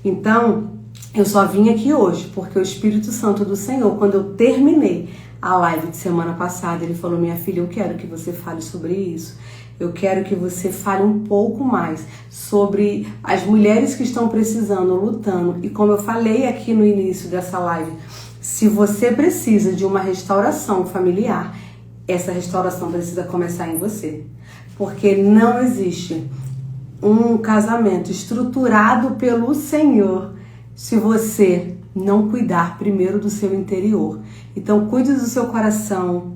Speaker 1: Então, eu só vim aqui hoje porque o Espírito Santo do Senhor, quando eu terminei a live de semana passada, ele falou, minha filha, eu quero que você fale sobre isso. Eu quero que você fale um pouco mais sobre as mulheres que estão precisando, lutando. E como eu falei aqui no início dessa live, se você precisa de uma restauração familiar, essa restauração precisa começar em você. Porque não existe um casamento estruturado pelo Senhor se você não cuidar primeiro do seu interior. Então, cuide do seu coração.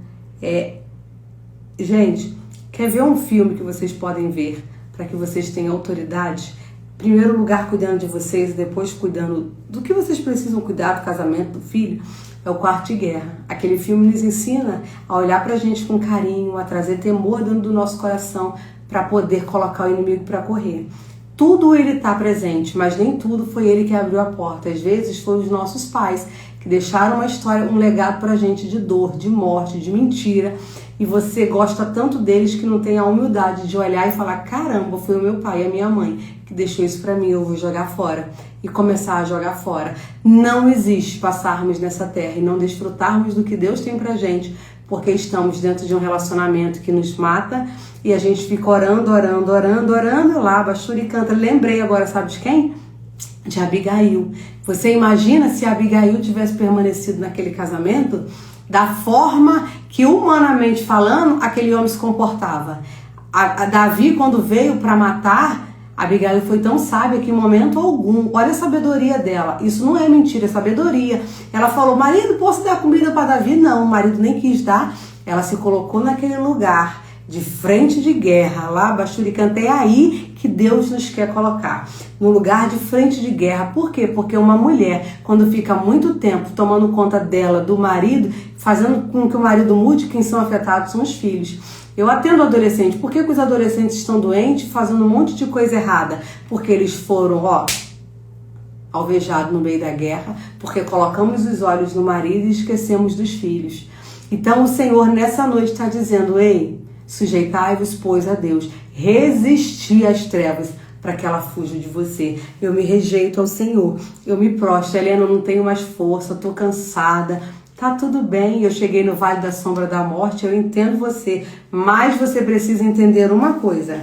Speaker 1: Gente, quer ver um filme que vocês podem ver para que vocês tenham autoridade? Em primeiro lugar, cuidando de vocês e depois cuidando do que vocês precisam cuidar, do casamento, do filho, é o Quarto de Guerra. Aquele filme nos ensina a olhar pra gente com carinho, a trazer temor dentro do nosso coração para poder colocar o inimigo para correr. tudo ele está presente, mas nem tudo foi ele que abriu a porta. Às vezes foram os nossos pais que deixaram uma história, um legado pra gente de dor, de morte, de mentira. E você gosta tanto deles que não tem a humildade de olhar e falar: caramba, foi o meu pai e a minha mãe que deixou isso pra mim, eu vou jogar fora. E começar a jogar fora. Não existe passarmos nessa terra e não desfrutarmos do que Deus tem pra gente, porque estamos dentro de um relacionamento que nos mata e a gente fica orando lá, Bachuri canta. Lembrei agora, sabe de quem? De Abigail. Você imagina se Abigail tivesse permanecido naquele casamento da forma que, humanamente falando, aquele homem se comportava. A Davi, quando veio para matar, Abigail foi tão sábia que em momento algum, olha a sabedoria dela, isso não é mentira, é sabedoria. Ela falou: marido, posso dar comida para Davi? Não, o marido nem quis dar. Ela se colocou naquele lugar de frente de guerra, lá, Bachuricanta, é aí que Deus nos quer colocar, no lugar de frente de guerra. Por quê? Porque uma mulher, quando fica muito tempo tomando conta dela, do marido, fazendo com que o marido mude, quem são afetados são os filhos. Eu atendo adolescente. Por que os adolescentes estão doentes, fazendo um monte de coisa errada? Porque eles foram, alvejados no meio da guerra, porque colocamos os olhos no marido e esquecemos dos filhos. Então o Senhor nessa noite está dizendo: ei, sujeitai-vos, pois, a Deus, resisti às trevas para que ela fuja de você. Eu me rejeito ao Senhor, eu me prostro. Helena, eu não tenho mais força, eu estou cansada. Tá tudo bem, eu cheguei no vale da sombra da morte, eu entendo você, mas você precisa entender uma coisa: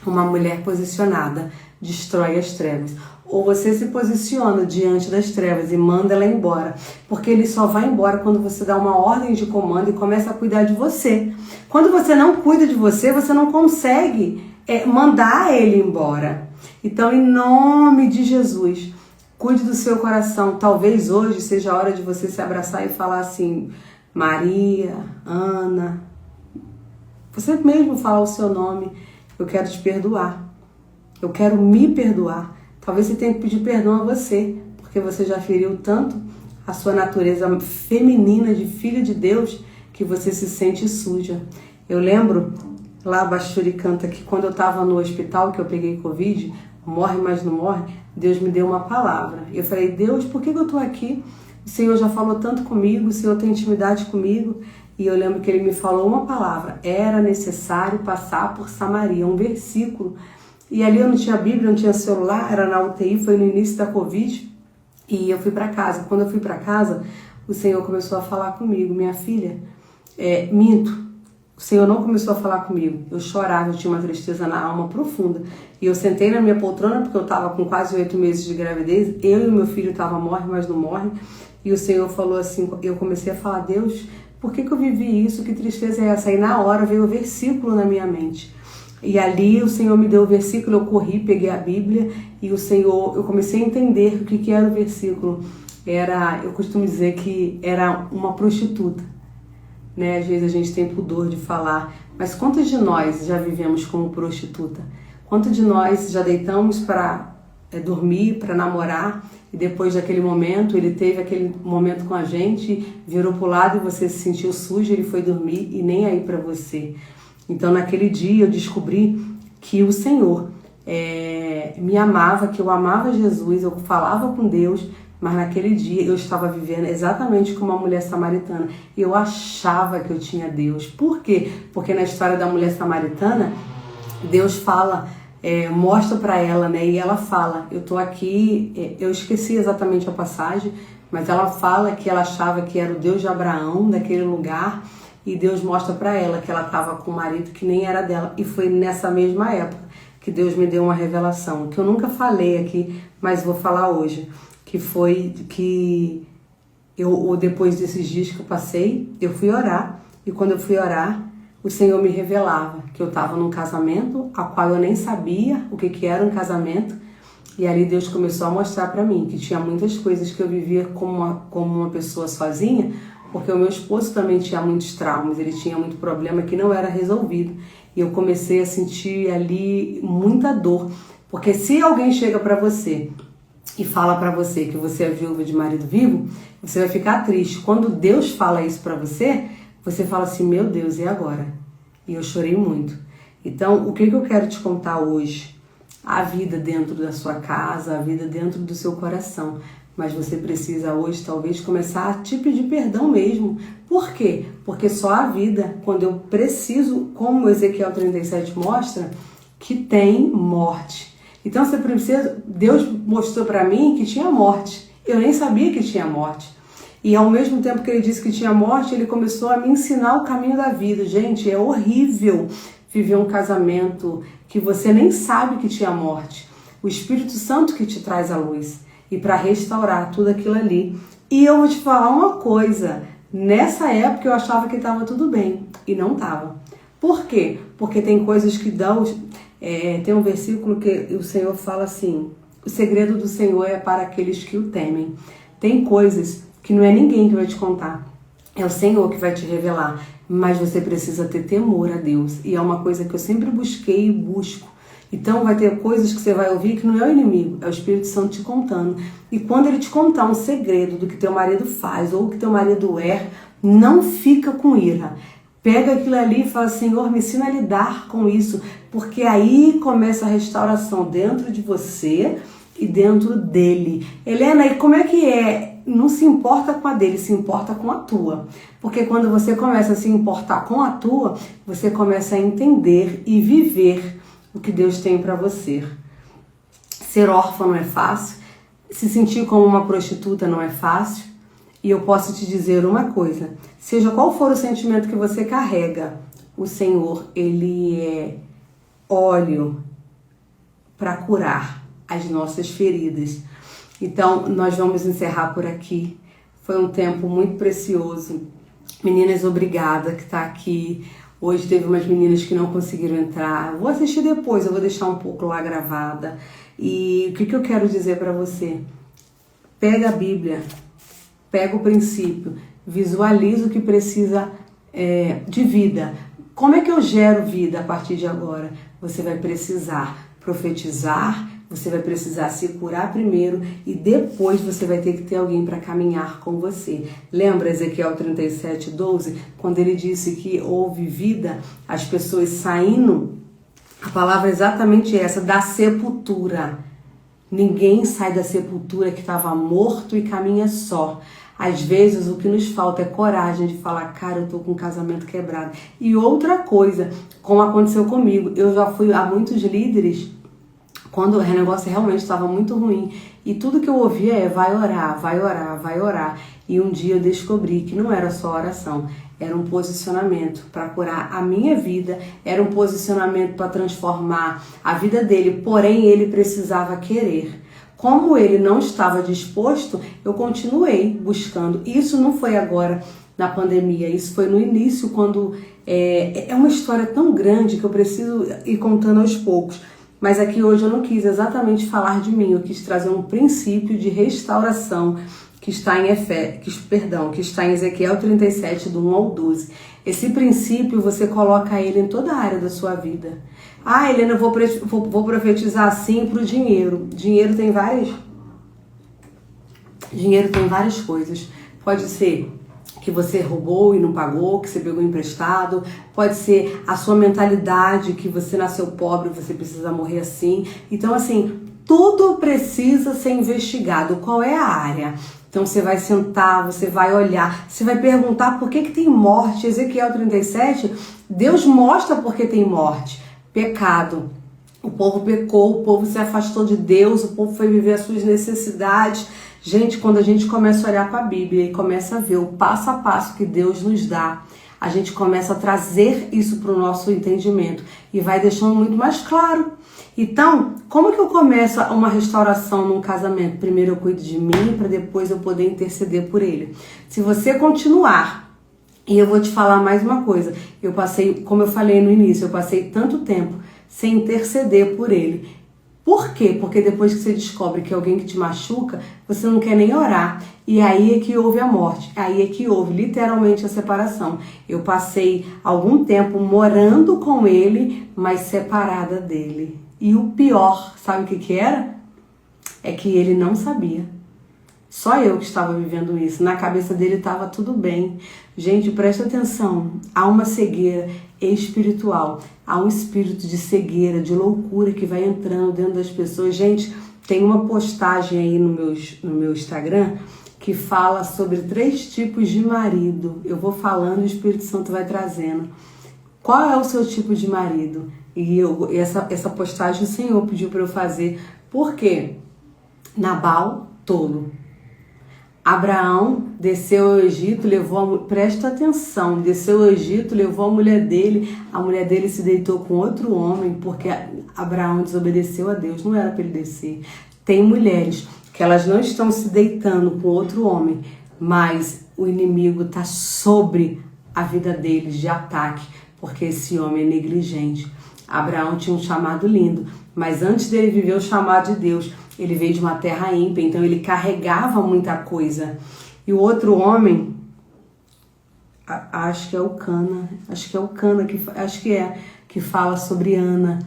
Speaker 1: uma mulher posicionada destrói as trevas. Ou você se posiciona diante das trevas e manda ela embora, porque ele só vai embora quando você dá uma ordem de comando e começa a cuidar de você. Quando você não cuida de você, você não consegue mandar ele embora. Então, em nome de Jesus, cuide do seu coração. Talvez hoje seja a hora de você se abraçar e falar assim: Maria, Ana, você mesmo falar o seu nome. Eu quero te perdoar. Eu quero me perdoar. Talvez você tenha que pedir perdão a você, porque você já feriu tanto a sua natureza feminina de filha de Deus que você se sente suja. Eu lembro lá, Bachuri canta, que quando eu estava no hospital, que eu peguei Covid, morre, mas não morre, Deus me deu uma palavra. Eu falei: Deus, por que eu estou aqui? O Senhor já falou tanto comigo, o Senhor tem intimidade comigo. E eu lembro que ele me falou uma palavra: era necessário passar por Samaria, um versículo. E ali eu não tinha Bíblia, não tinha celular, era na UTI, foi no início da Covid. E eu fui para casa. Quando eu fui para casa, o Senhor começou a falar comigo: minha filha, minto. O Senhor não começou a falar comigo. Eu chorava, eu tinha uma tristeza na alma profunda. E eu sentei na minha poltrona, porque eu estava com quase 8 meses de gravidez. Eu e meu filho estavam morre, mas não morre. E o Senhor falou assim, eu comecei a falar: Deus, por que eu vivi isso? Que tristeza é essa? E na hora veio o versículo na minha mente. E ali o Senhor me deu o versículo, eu corri, peguei a Bíblia e eu comecei a entender o que era o versículo. Eu costumo dizer que era uma prostituta, né? Às vezes a gente tem pudor de falar, mas quantos de nós já vivemos como prostituta? Quantos de nós já deitamos para dormir, para namorar, e depois daquele momento, ele teve aquele momento com a gente, virou pro lado e você se sentiu sujo, ele foi dormir e nem aí para você. Então, naquele dia, eu descobri que o Senhor me amava, que eu amava Jesus, eu falava com Deus, mas naquele dia eu estava vivendo exatamente como uma mulher samaritana. Eu achava que eu tinha Deus. Por quê? Porque na história da mulher samaritana, Deus fala, mostra para ela, né? E ela fala: eu tô aqui, eu esqueci exatamente a passagem, mas ela fala que ela achava que era o Deus de Abraão, daquele lugar. E Deus mostra para ela que ela estava com um marido que nem era dela. E foi nessa mesma época que Deus me deu uma revelação, que eu nunca falei aqui, mas vou falar hoje. Que foi que depois desses dias que eu passei, eu fui orar. E quando eu fui orar, o Senhor me revelava que eu estava num casamento, a qual eu nem sabia o que era um casamento. E ali Deus começou a mostrar para mim que tinha muitas coisas que eu vivia como uma pessoa sozinha, porque o meu esposo também tinha muitos traumas, ele tinha muito problema que não era resolvido. E eu comecei a sentir ali muita dor, porque se alguém chega para você e fala para você que você é viúva de marido vivo, você vai ficar triste. Quando Deus fala isso para você, você fala assim: meu Deus, e agora? E eu chorei muito. Então, o que eu quero te contar hoje a vida dentro da sua casa, a vida dentro do seu coração. Mas você precisa hoje, talvez, começar a te pedir perdão mesmo. Por quê? Porque só a vida, quando eu preciso, como Ezequiel 37 mostra, que tem morte. Então você precisa, Deus mostrou para mim que tinha morte. Eu nem sabia que tinha morte. E ao mesmo tempo que ele disse que tinha morte, ele começou a me ensinar o caminho da vida. Gente, é horrível viver um casamento que você nem sabe que tinha morte. O Espírito Santo que te traz a luz e para restaurar tudo aquilo ali. E eu vou te falar uma coisa, nessa época eu achava que estava tudo bem e não estava. Por quê? Porque tem coisas que dão... tem um versículo que o Senhor fala assim, o segredo do Senhor é para aqueles que o temem. Tem coisas que não é ninguém que vai te contar, é o Senhor que vai te revelar, mas você precisa ter temor a Deus, e é uma coisa que eu sempre busquei e busco. Então vai ter coisas que você vai ouvir que não é o inimigo, é o Espírito Santo te contando. E quando ele te contar um segredo do que teu marido faz ou que teu marido não fica com ira. Pega aquilo ali e fala, Senhor, me ensina a lidar com isso, porque aí começa a restauração dentro de você e dentro dele. Helena, e como é que é? Não se importa com a dele, se importa com a tua. Porque quando você começa a se importar com a tua, você começa a entender e viver o que Deus tem para você. Ser órfã não é fácil, se sentir como uma prostituta não é fácil. E eu posso te dizer uma coisa, seja qual for o sentimento que você carrega, o Senhor, ele é óleo para curar as nossas feridas. Então, nós vamos encerrar por aqui. Foi um tempo muito precioso. Meninas, obrigada que está aqui. Hoje teve umas meninas que não conseguiram entrar. Vou assistir depois, eu vou deixar um pouco lá gravada. E o que eu quero dizer para você? Pega a Bíblia, pega o princípio, visualiza o que precisa de vida. Como é que eu gero vida a partir de agora? Você vai precisar profetizar, você vai precisar se curar primeiro e depois você vai ter que ter alguém para caminhar com você. Lembra Ezequiel 37:12? Quando ele disse que houve vida, as pessoas saindo, a palavra é exatamente essa, da sepultura. Ninguém sai da sepultura que estava morto e caminha só. Às vezes o que nos falta é coragem de falar, cara, eu tô com um casamento quebrado. E outra coisa, como aconteceu comigo, eu já fui a muitos líderes quando o negócio realmente estava muito ruim. E tudo que eu ouvia é, vai orar, vai orar, vai orar. E um dia eu descobri que não era só oração, era um posicionamento para curar a minha vida, era um posicionamento para transformar a vida dele, porém ele precisava querer. Como ele não estava disposto, eu continuei buscando. Isso não foi agora na pandemia, isso foi no início, quando é uma história tão grande que eu preciso ir contando aos poucos. Mas aqui hoje eu não quis exatamente falar de mim, eu quis trazer um princípio de restauração que está em Ezequiel 37, do 1 ao 12. Esse princípio você coloca ele em toda a área da sua vida. Ah, Helena, eu vou profetizar assim para o dinheiro. Dinheiro tem várias coisas. Pode ser que você roubou e não pagou, que você pegou emprestado. Pode ser a sua mentalidade, que você nasceu pobre, você precisa morrer assim. Então, assim, tudo precisa ser investigado. Qual é a área? Então você vai sentar, você vai olhar, você vai perguntar por que tem morte. Ezequiel 37, Deus mostra por que tem morte. Pecado. O povo pecou, o povo se afastou de Deus, o povo foi viver as suas necessidades. Gente, quando a gente começa a olhar para a Bíblia e começa a ver o passo a passo que Deus nos dá, a gente começa a trazer isso para o nosso entendimento e vai deixando muito mais claro. Então, como que eu começo uma restauração num casamento? Primeiro eu cuido de mim para depois eu poder interceder por ele. Se você continuar, e eu vou te falar mais uma coisa, eu passei, como eu falei no início, eu passei tanto tempo sem interceder por ele. Por quê? Porque depois que você descobre que é alguém que te machuca, você não quer nem orar. E aí é que houve a morte, aí é que houve literalmente a separação. Eu passei algum tempo morando com ele, mas separada dele. E o pior, sabe o que era? É que ele não sabia. Só eu que estava vivendo isso. Na cabeça dele estava tudo bem. Gente, presta atenção. Há uma cegueira espiritual. Há um espírito de cegueira, de loucura que vai entrando dentro das pessoas. Gente, tem uma postagem aí no meu Instagram que fala sobre 3 tipos de marido. Eu vou falando e o Espírito Santo vai trazendo. Qual é o seu tipo de marido? E essa postagem o Senhor pediu para eu fazer. Por quê? Nabal, tolo. Abraão desceu ao Egito, presta atenção, desceu ao Egito, levou a mulher dele se deitou com outro homem, porque Abraão desobedeceu a Deus, não era para ele descer. Tem mulheres que elas não estão se deitando com outro homem, mas o inimigo está sobre a vida deles de ataque, porque esse homem é negligente. Abraão tinha um chamado lindo, mas antes dele viver o chamado de Deus, ele veio de uma terra ímpia, então ele carregava muita coisa. E o outro homem, acho que é o Cana, que fala sobre Ana,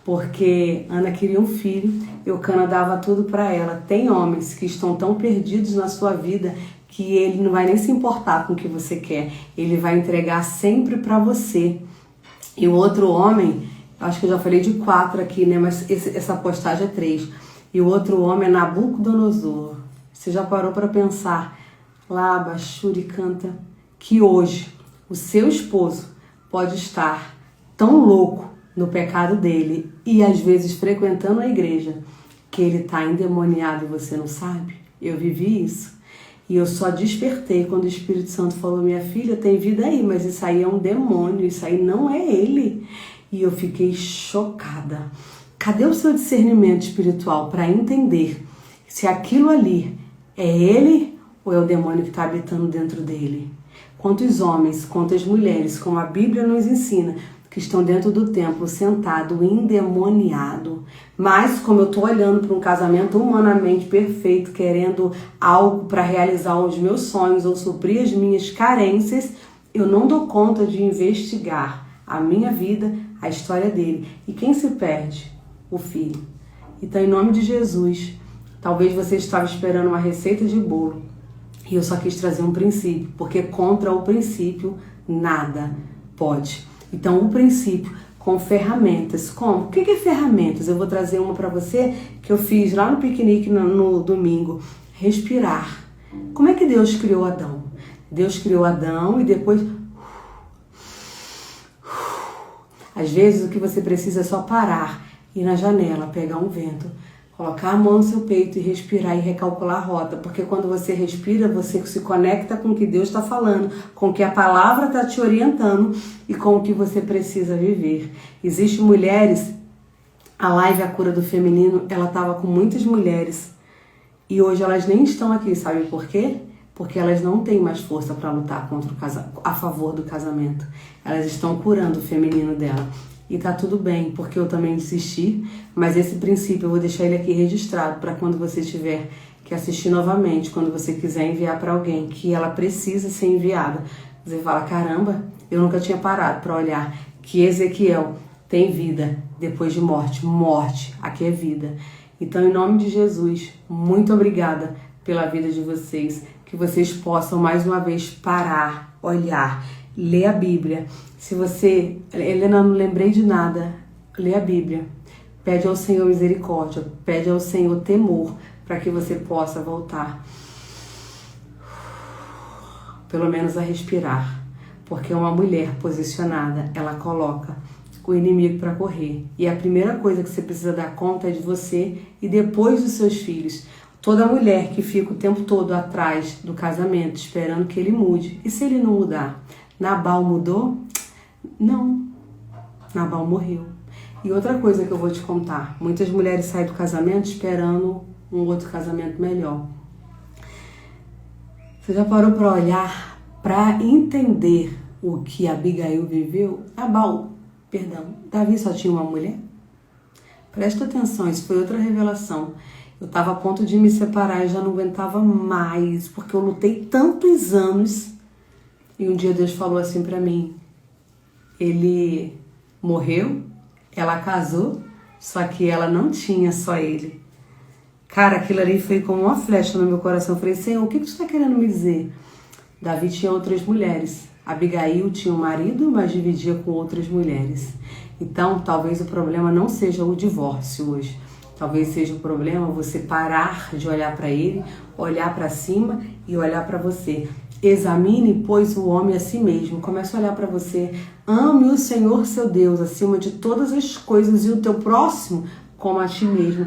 Speaker 1: porque Ana queria um filho e o Cana dava tudo para ela. Tem homens que estão tão perdidos na sua vida que ele não vai nem se importar com o que você quer, ele vai entregar sempre para você. E o outro homem, acho que eu já falei de 4 aqui, né? Mas essa postagem é 3. E o outro homem é Nabucodonosor. Você já parou para pensar, lá, Bachuri canta, que hoje o seu esposo pode estar tão louco no pecado dele e às vezes frequentando a igreja que ele está endemoniado e você não sabe? Eu vivi isso. E eu só despertei quando o Espírito Santo falou, minha filha, tem vida aí, mas isso aí é um demônio, isso aí não é ele. E eu fiquei chocada. Cadê o seu discernimento espiritual para entender se aquilo ali é ele ou é o demônio que está habitando dentro dele? Quantos homens, quantas mulheres, como a Bíblia nos ensina, que estão dentro do templo, sentado, endemoniado. Mas, como eu estou olhando para um casamento humanamente perfeito, querendo algo para realizar os meus sonhos ou suprir as minhas carências, eu não dou conta de investigar a minha vida, a história dele. E quem se perde? O filho. Então, em nome de Jesus, talvez você estava esperando uma receita de bolo e eu só quis trazer um princípio, porque contra o princípio nada pode. Então, o princípio com ferramentas. Como? O que é ferramentas? Eu vou trazer uma para você que eu fiz lá no piquenique no domingo. Respirar. Como é que Deus criou Adão? Deus criou Adão e depois... Às vezes o que você precisa é só parar, ir na janela, pegar um vento, colocar a mão no seu peito e respirar e recalcular a rota. Porque quando você respira, você se conecta com o que Deus está falando, com o que a palavra está te orientando e com o que você precisa viver. Existem mulheres, a live A Cura do Feminino, ela estava com muitas mulheres e hoje elas nem estão aqui, sabe por quê? Porque elas não têm mais força para lutar a favor do casamento. Elas estão curando o feminino dela. E tá tudo bem, porque eu também desisti, mas esse princípio eu vou deixar ele aqui registrado para quando você tiver que assistir novamente, quando você quiser enviar para alguém que ela precisa ser enviada. Você fala, caramba, eu nunca tinha parado para olhar que Ezequiel tem vida depois de morte. Morte, aqui é vida. Então, em nome de Jesus, muito obrigada pela vida de vocês, que vocês possam mais uma vez parar, olhar, ler a Bíblia. Se você, Helena, não lembrei de nada, lê a Bíblia. Pede ao Senhor misericórdia, pede ao Senhor temor, para que você possa voltar, pelo menos a respirar. Porque uma mulher posicionada, ela coloca o inimigo para correr. E a primeira coisa que você precisa dar conta é de você e depois dos seus filhos. Toda mulher que fica o tempo todo atrás do casamento, esperando que ele mude. E se ele não mudar? Nabal mudou? Não. Nabal morreu. E outra coisa que eu vou te contar. Muitas mulheres saem do casamento esperando um outro casamento melhor. Você já parou para olhar, para entender o que Abigail viveu? Davi só tinha uma mulher? Presta atenção, isso foi outra revelação. Eu estava a ponto de me separar e já não aguentava mais, porque eu lutei tantos anos. E um dia Deus falou assim para mim, ele morreu, ela casou, só que ela não tinha só ele. Cara, aquilo ali foi como uma flecha no meu coração. Eu falei, Senhor, o que tu está querendo me dizer? Davi tinha outras mulheres. Abigail tinha um marido, mas dividia com outras mulheres. Então, talvez o problema não seja o divórcio hoje. Talvez seja o problema você parar de olhar para ele, olhar para cima e olhar para você. Examine, pois, o homem a si mesmo. Comece a olhar para você. Ame o Senhor, seu Deus, acima de todas as coisas e o teu próximo como a ti mesmo.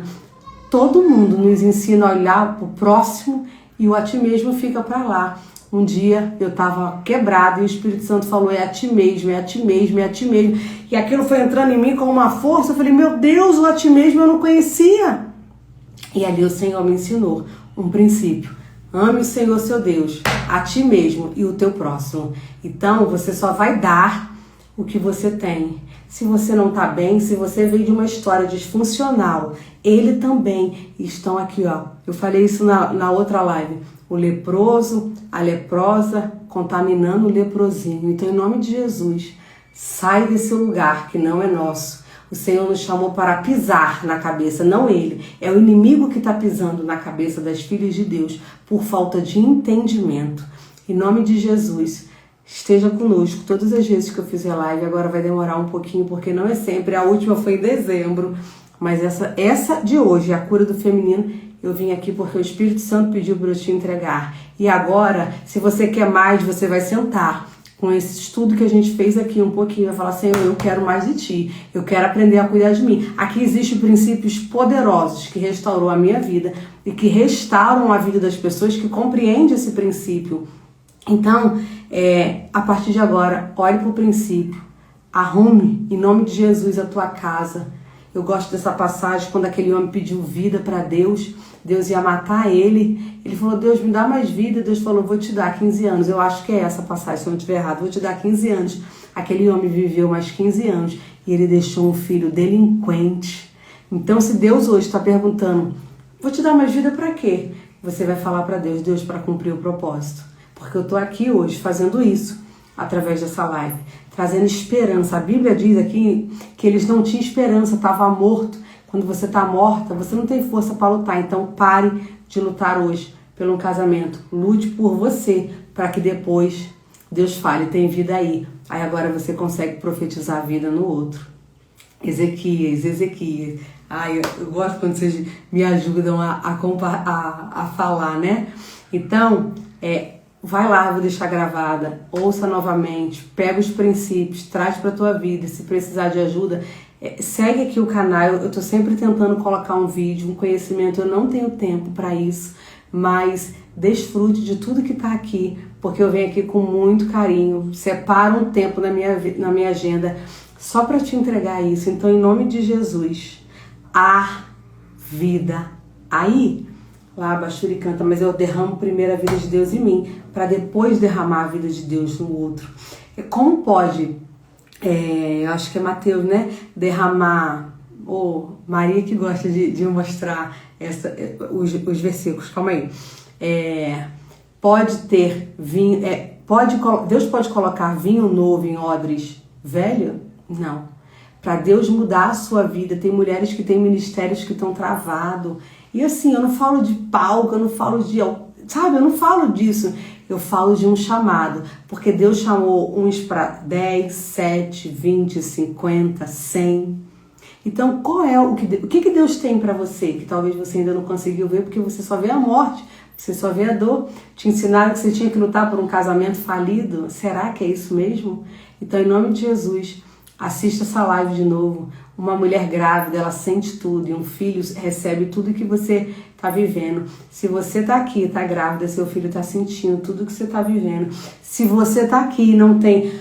Speaker 1: Todo mundo nos ensina a olhar para o próximo e o a ti mesmo fica para lá. Um dia eu estava quebrada e o Espírito Santo falou, é a ti mesmo, é a ti mesmo, é a ti mesmo. E aquilo foi entrando em mim com uma força. Eu falei, meu Deus, o a ti mesmo eu não conhecia. E ali o Senhor me ensinou um princípio. Ame o Senhor, seu Deus, a ti mesmo e o teu próximo. Então, você só vai dar o que você tem. Se você não está bem, se você veio de uma história disfuncional, ele também estão aqui, ó. Eu falei isso na outra live. O leproso, a leprosa, contaminando o leprosinho. Então, em nome de Jesus, sai desse lugar que não é nosso. O Senhor nos chamou para pisar na cabeça, não ele. É o inimigo que está pisando na cabeça das filhas de Deus por falta de entendimento. Em nome de Jesus, esteja conosco todas as vezes que eu fizer live. Agora vai demorar um pouquinho, porque não é sempre. A última foi em dezembro, mas essa de hoje, a cura do feminino, eu vim aqui porque o Espírito Santo pediu para eu te entregar. E agora, se você quer mais, você vai sentar com esse estudo que a gente fez aqui um pouquinho, vai falar, Senhor, eu quero mais de ti, eu quero aprender a cuidar de mim. Aqui existem princípios poderosos que restaurou a minha vida e que restauram a vida das pessoas que compreendem esse princípio. Então, a partir de agora, olhe para o princípio, arrume, em nome de Jesus, a tua casa. Eu gosto dessa passagem, quando aquele homem pediu vida para Deus, Deus ia matar ele. Ele falou, Deus, me dá mais vida. Deus falou, vou te dar 15 anos. Eu acho que é essa passagem, se eu não estiver errado. Vou te dar 15 anos. Aquele homem viveu mais 15 anos e ele deixou um filho delinquente. Então, se Deus hoje está perguntando, vou te dar mais vida para quê? Você vai falar para Deus, Deus, para cumprir o propósito. Porque eu estou aqui hoje fazendo isso, através dessa live, trazendo esperança. A Bíblia diz aqui que eles não tinham esperança, estava morto. Quando você está morta, você não tem força para lutar. Então pare de lutar hoje pelo casamento. Lute por você, para que depois Deus fale, tem vida aí. Aí agora você consegue profetizar a vida no outro. Ezequias. Ai, eu gosto quando vocês me ajudam a falar, né? Então, vai lá, vou deixar gravada, ouça novamente, pega os princípios, traz para a tua vida. Se precisar de ajuda, segue aqui o canal. Eu tô sempre tentando colocar um vídeo, um conhecimento. Eu não tenho tempo para isso, mas desfrute de tudo que tá aqui, porque eu venho aqui com muito carinho. Separo um tempo na minha agenda só para te entregar isso. Então, em nome de Jesus, há vida aí. Lá a Bachuri canta, mas eu derramo primeiro a vida de Deus em mim, para depois derramar a vida de Deus no outro. Como pode, eu acho que é Mateus, né? Derramar, Maria que gosta de mostrar os versículos, calma aí. Pode ter vinho, Deus pode colocar vinho novo em odres velho? Não. Para Deus mudar a sua vida, tem mulheres que têm ministérios que estão travados. E assim, eu não falo de palco, eu não falo de... Sabe, eu não falo disso. Eu falo de um chamado. Porque Deus chamou uns para 10, 7, 20, 50, 100. Então, qual é o que Deus tem para você? Que talvez você ainda não conseguiu ver, porque você só vê a morte, você só vê a dor. Te ensinaram que você tinha que lutar por um casamento falido. Será que é isso mesmo? Então, em nome de Jesus, assista essa live de novo. Uma mulher grávida, ela sente tudo, e um filho recebe tudo que você está vivendo. Se você está aqui, está grávida, seu filho está sentindo tudo que você está vivendo. Se você está aqui e não tem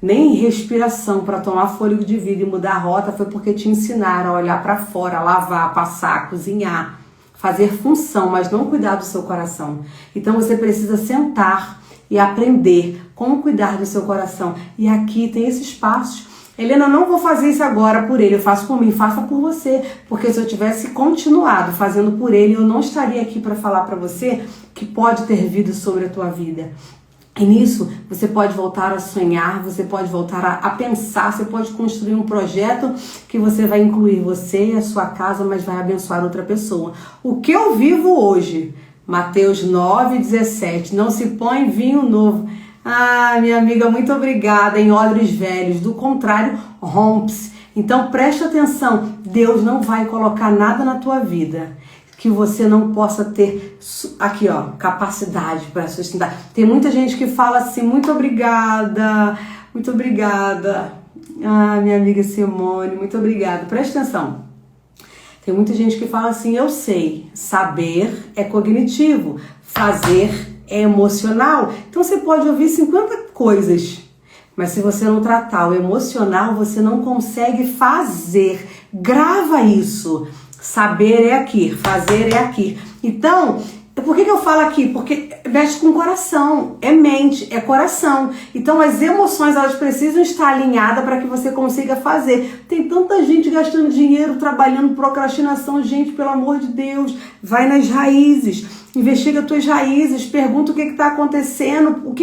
Speaker 1: nem respiração para tomar fôlego de vida e mudar a rota, foi porque te ensinaram a olhar para fora, a lavar, passar, cozinhar, fazer função, mas não cuidar do seu coração. Então você precisa sentar e aprender como cuidar do seu coração. E aqui tem esses passos. Helena, não vou fazer isso agora por ele, eu faço por mim, faça por você. Porque se eu tivesse continuado fazendo por ele, eu não estaria aqui para falar para você que pode ter vida sobre a tua vida. E nisso você pode voltar a sonhar, você pode voltar a pensar, você pode construir um projeto que você vai incluir você e a sua casa, mas vai abençoar outra pessoa. O que eu vivo hoje, Mateus 9,17, não se põe vinho novo. Ah, minha amiga, muito obrigada, em odres velhos, do contrário, rompe-se. Então preste atenção, Deus não vai colocar nada na tua vida que você não possa ter, aqui ó, capacidade para sustentar. Tem muita gente que fala assim, muito obrigada, muito obrigada. Ah, minha amiga Simone, muito obrigada. Preste atenção. Tem muita gente que fala assim, eu sei, saber é cognitivo, fazer é emocional. Então você pode ouvir 50 coisas, mas se você não tratar o emocional, você não consegue fazer. Grava isso. Saber é aqui, fazer é aqui. Então, por que eu falo aqui? Porque mexe com o coração, é mente, é coração. Então as emoções, elas precisam estar alinhadas para que você consiga fazer. Tem tanta gente gastando dinheiro, trabalhando, procrastinação. Gente, pelo amor de Deus, vai nas raízes. Investiga as tuas raízes, pergunta o que está acontecendo,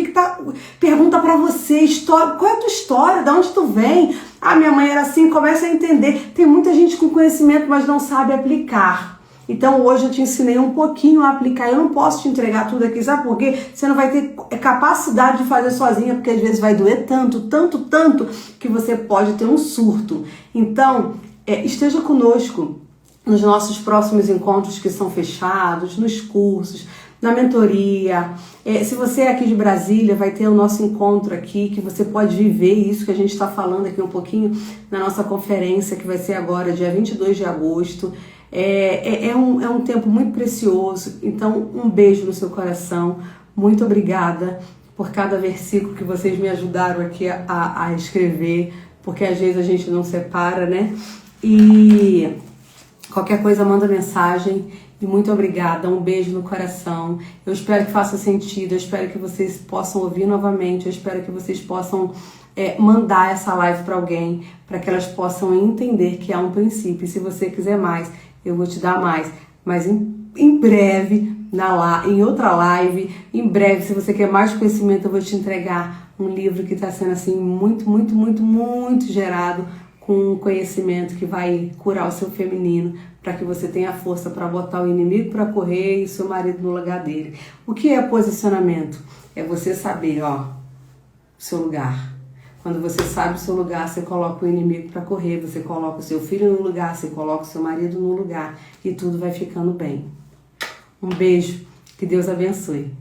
Speaker 1: pergunta para você, história, qual é a tua história, de onde tu vem? Ah, minha mãe era assim, começa a entender. Tem muita gente com conhecimento, mas não sabe aplicar. Então hoje eu te ensinei um pouquinho a aplicar. Eu não posso te entregar tudo aqui, sabe por quê? Você não vai ter capacidade de fazer sozinha, porque às vezes vai doer tanto, tanto, tanto, que você pode ter um surto. Então, esteja conosco nos nossos próximos encontros que são fechados, nos cursos, na mentoria. Se você é aqui de Brasília, vai ter o nosso encontro aqui, que você pode viver isso que a gente está falando aqui um pouquinho na nossa conferência, que vai ser agora, dia 22 de agosto. É um tempo muito precioso, então um beijo no seu coração, muito obrigada por cada versículo que vocês me ajudaram aqui a escrever, porque às vezes a gente não separa, né? E qualquer coisa manda mensagem e muito obrigada, um beijo no coração. Eu espero que faça sentido, eu espero que vocês possam ouvir novamente, eu espero que vocês possam mandar essa live para alguém, para que elas possam entender que há um princípio. E se você quiser mais, eu vou te dar mais. Mas em breve, em outra live, em breve, se você quer mais conhecimento, eu vou te entregar um livro que está sendo assim muito, muito, muito, muito gerado, com um conhecimento que vai curar o seu feminino, para que você tenha força para botar o inimigo para correr e seu marido no lugar dele. O que é posicionamento? É você saber, o seu lugar. Quando você sabe o seu lugar, você coloca o inimigo para correr, você coloca o seu filho no lugar, você coloca o seu marido no lugar e tudo vai ficando bem. Um beijo, que Deus abençoe.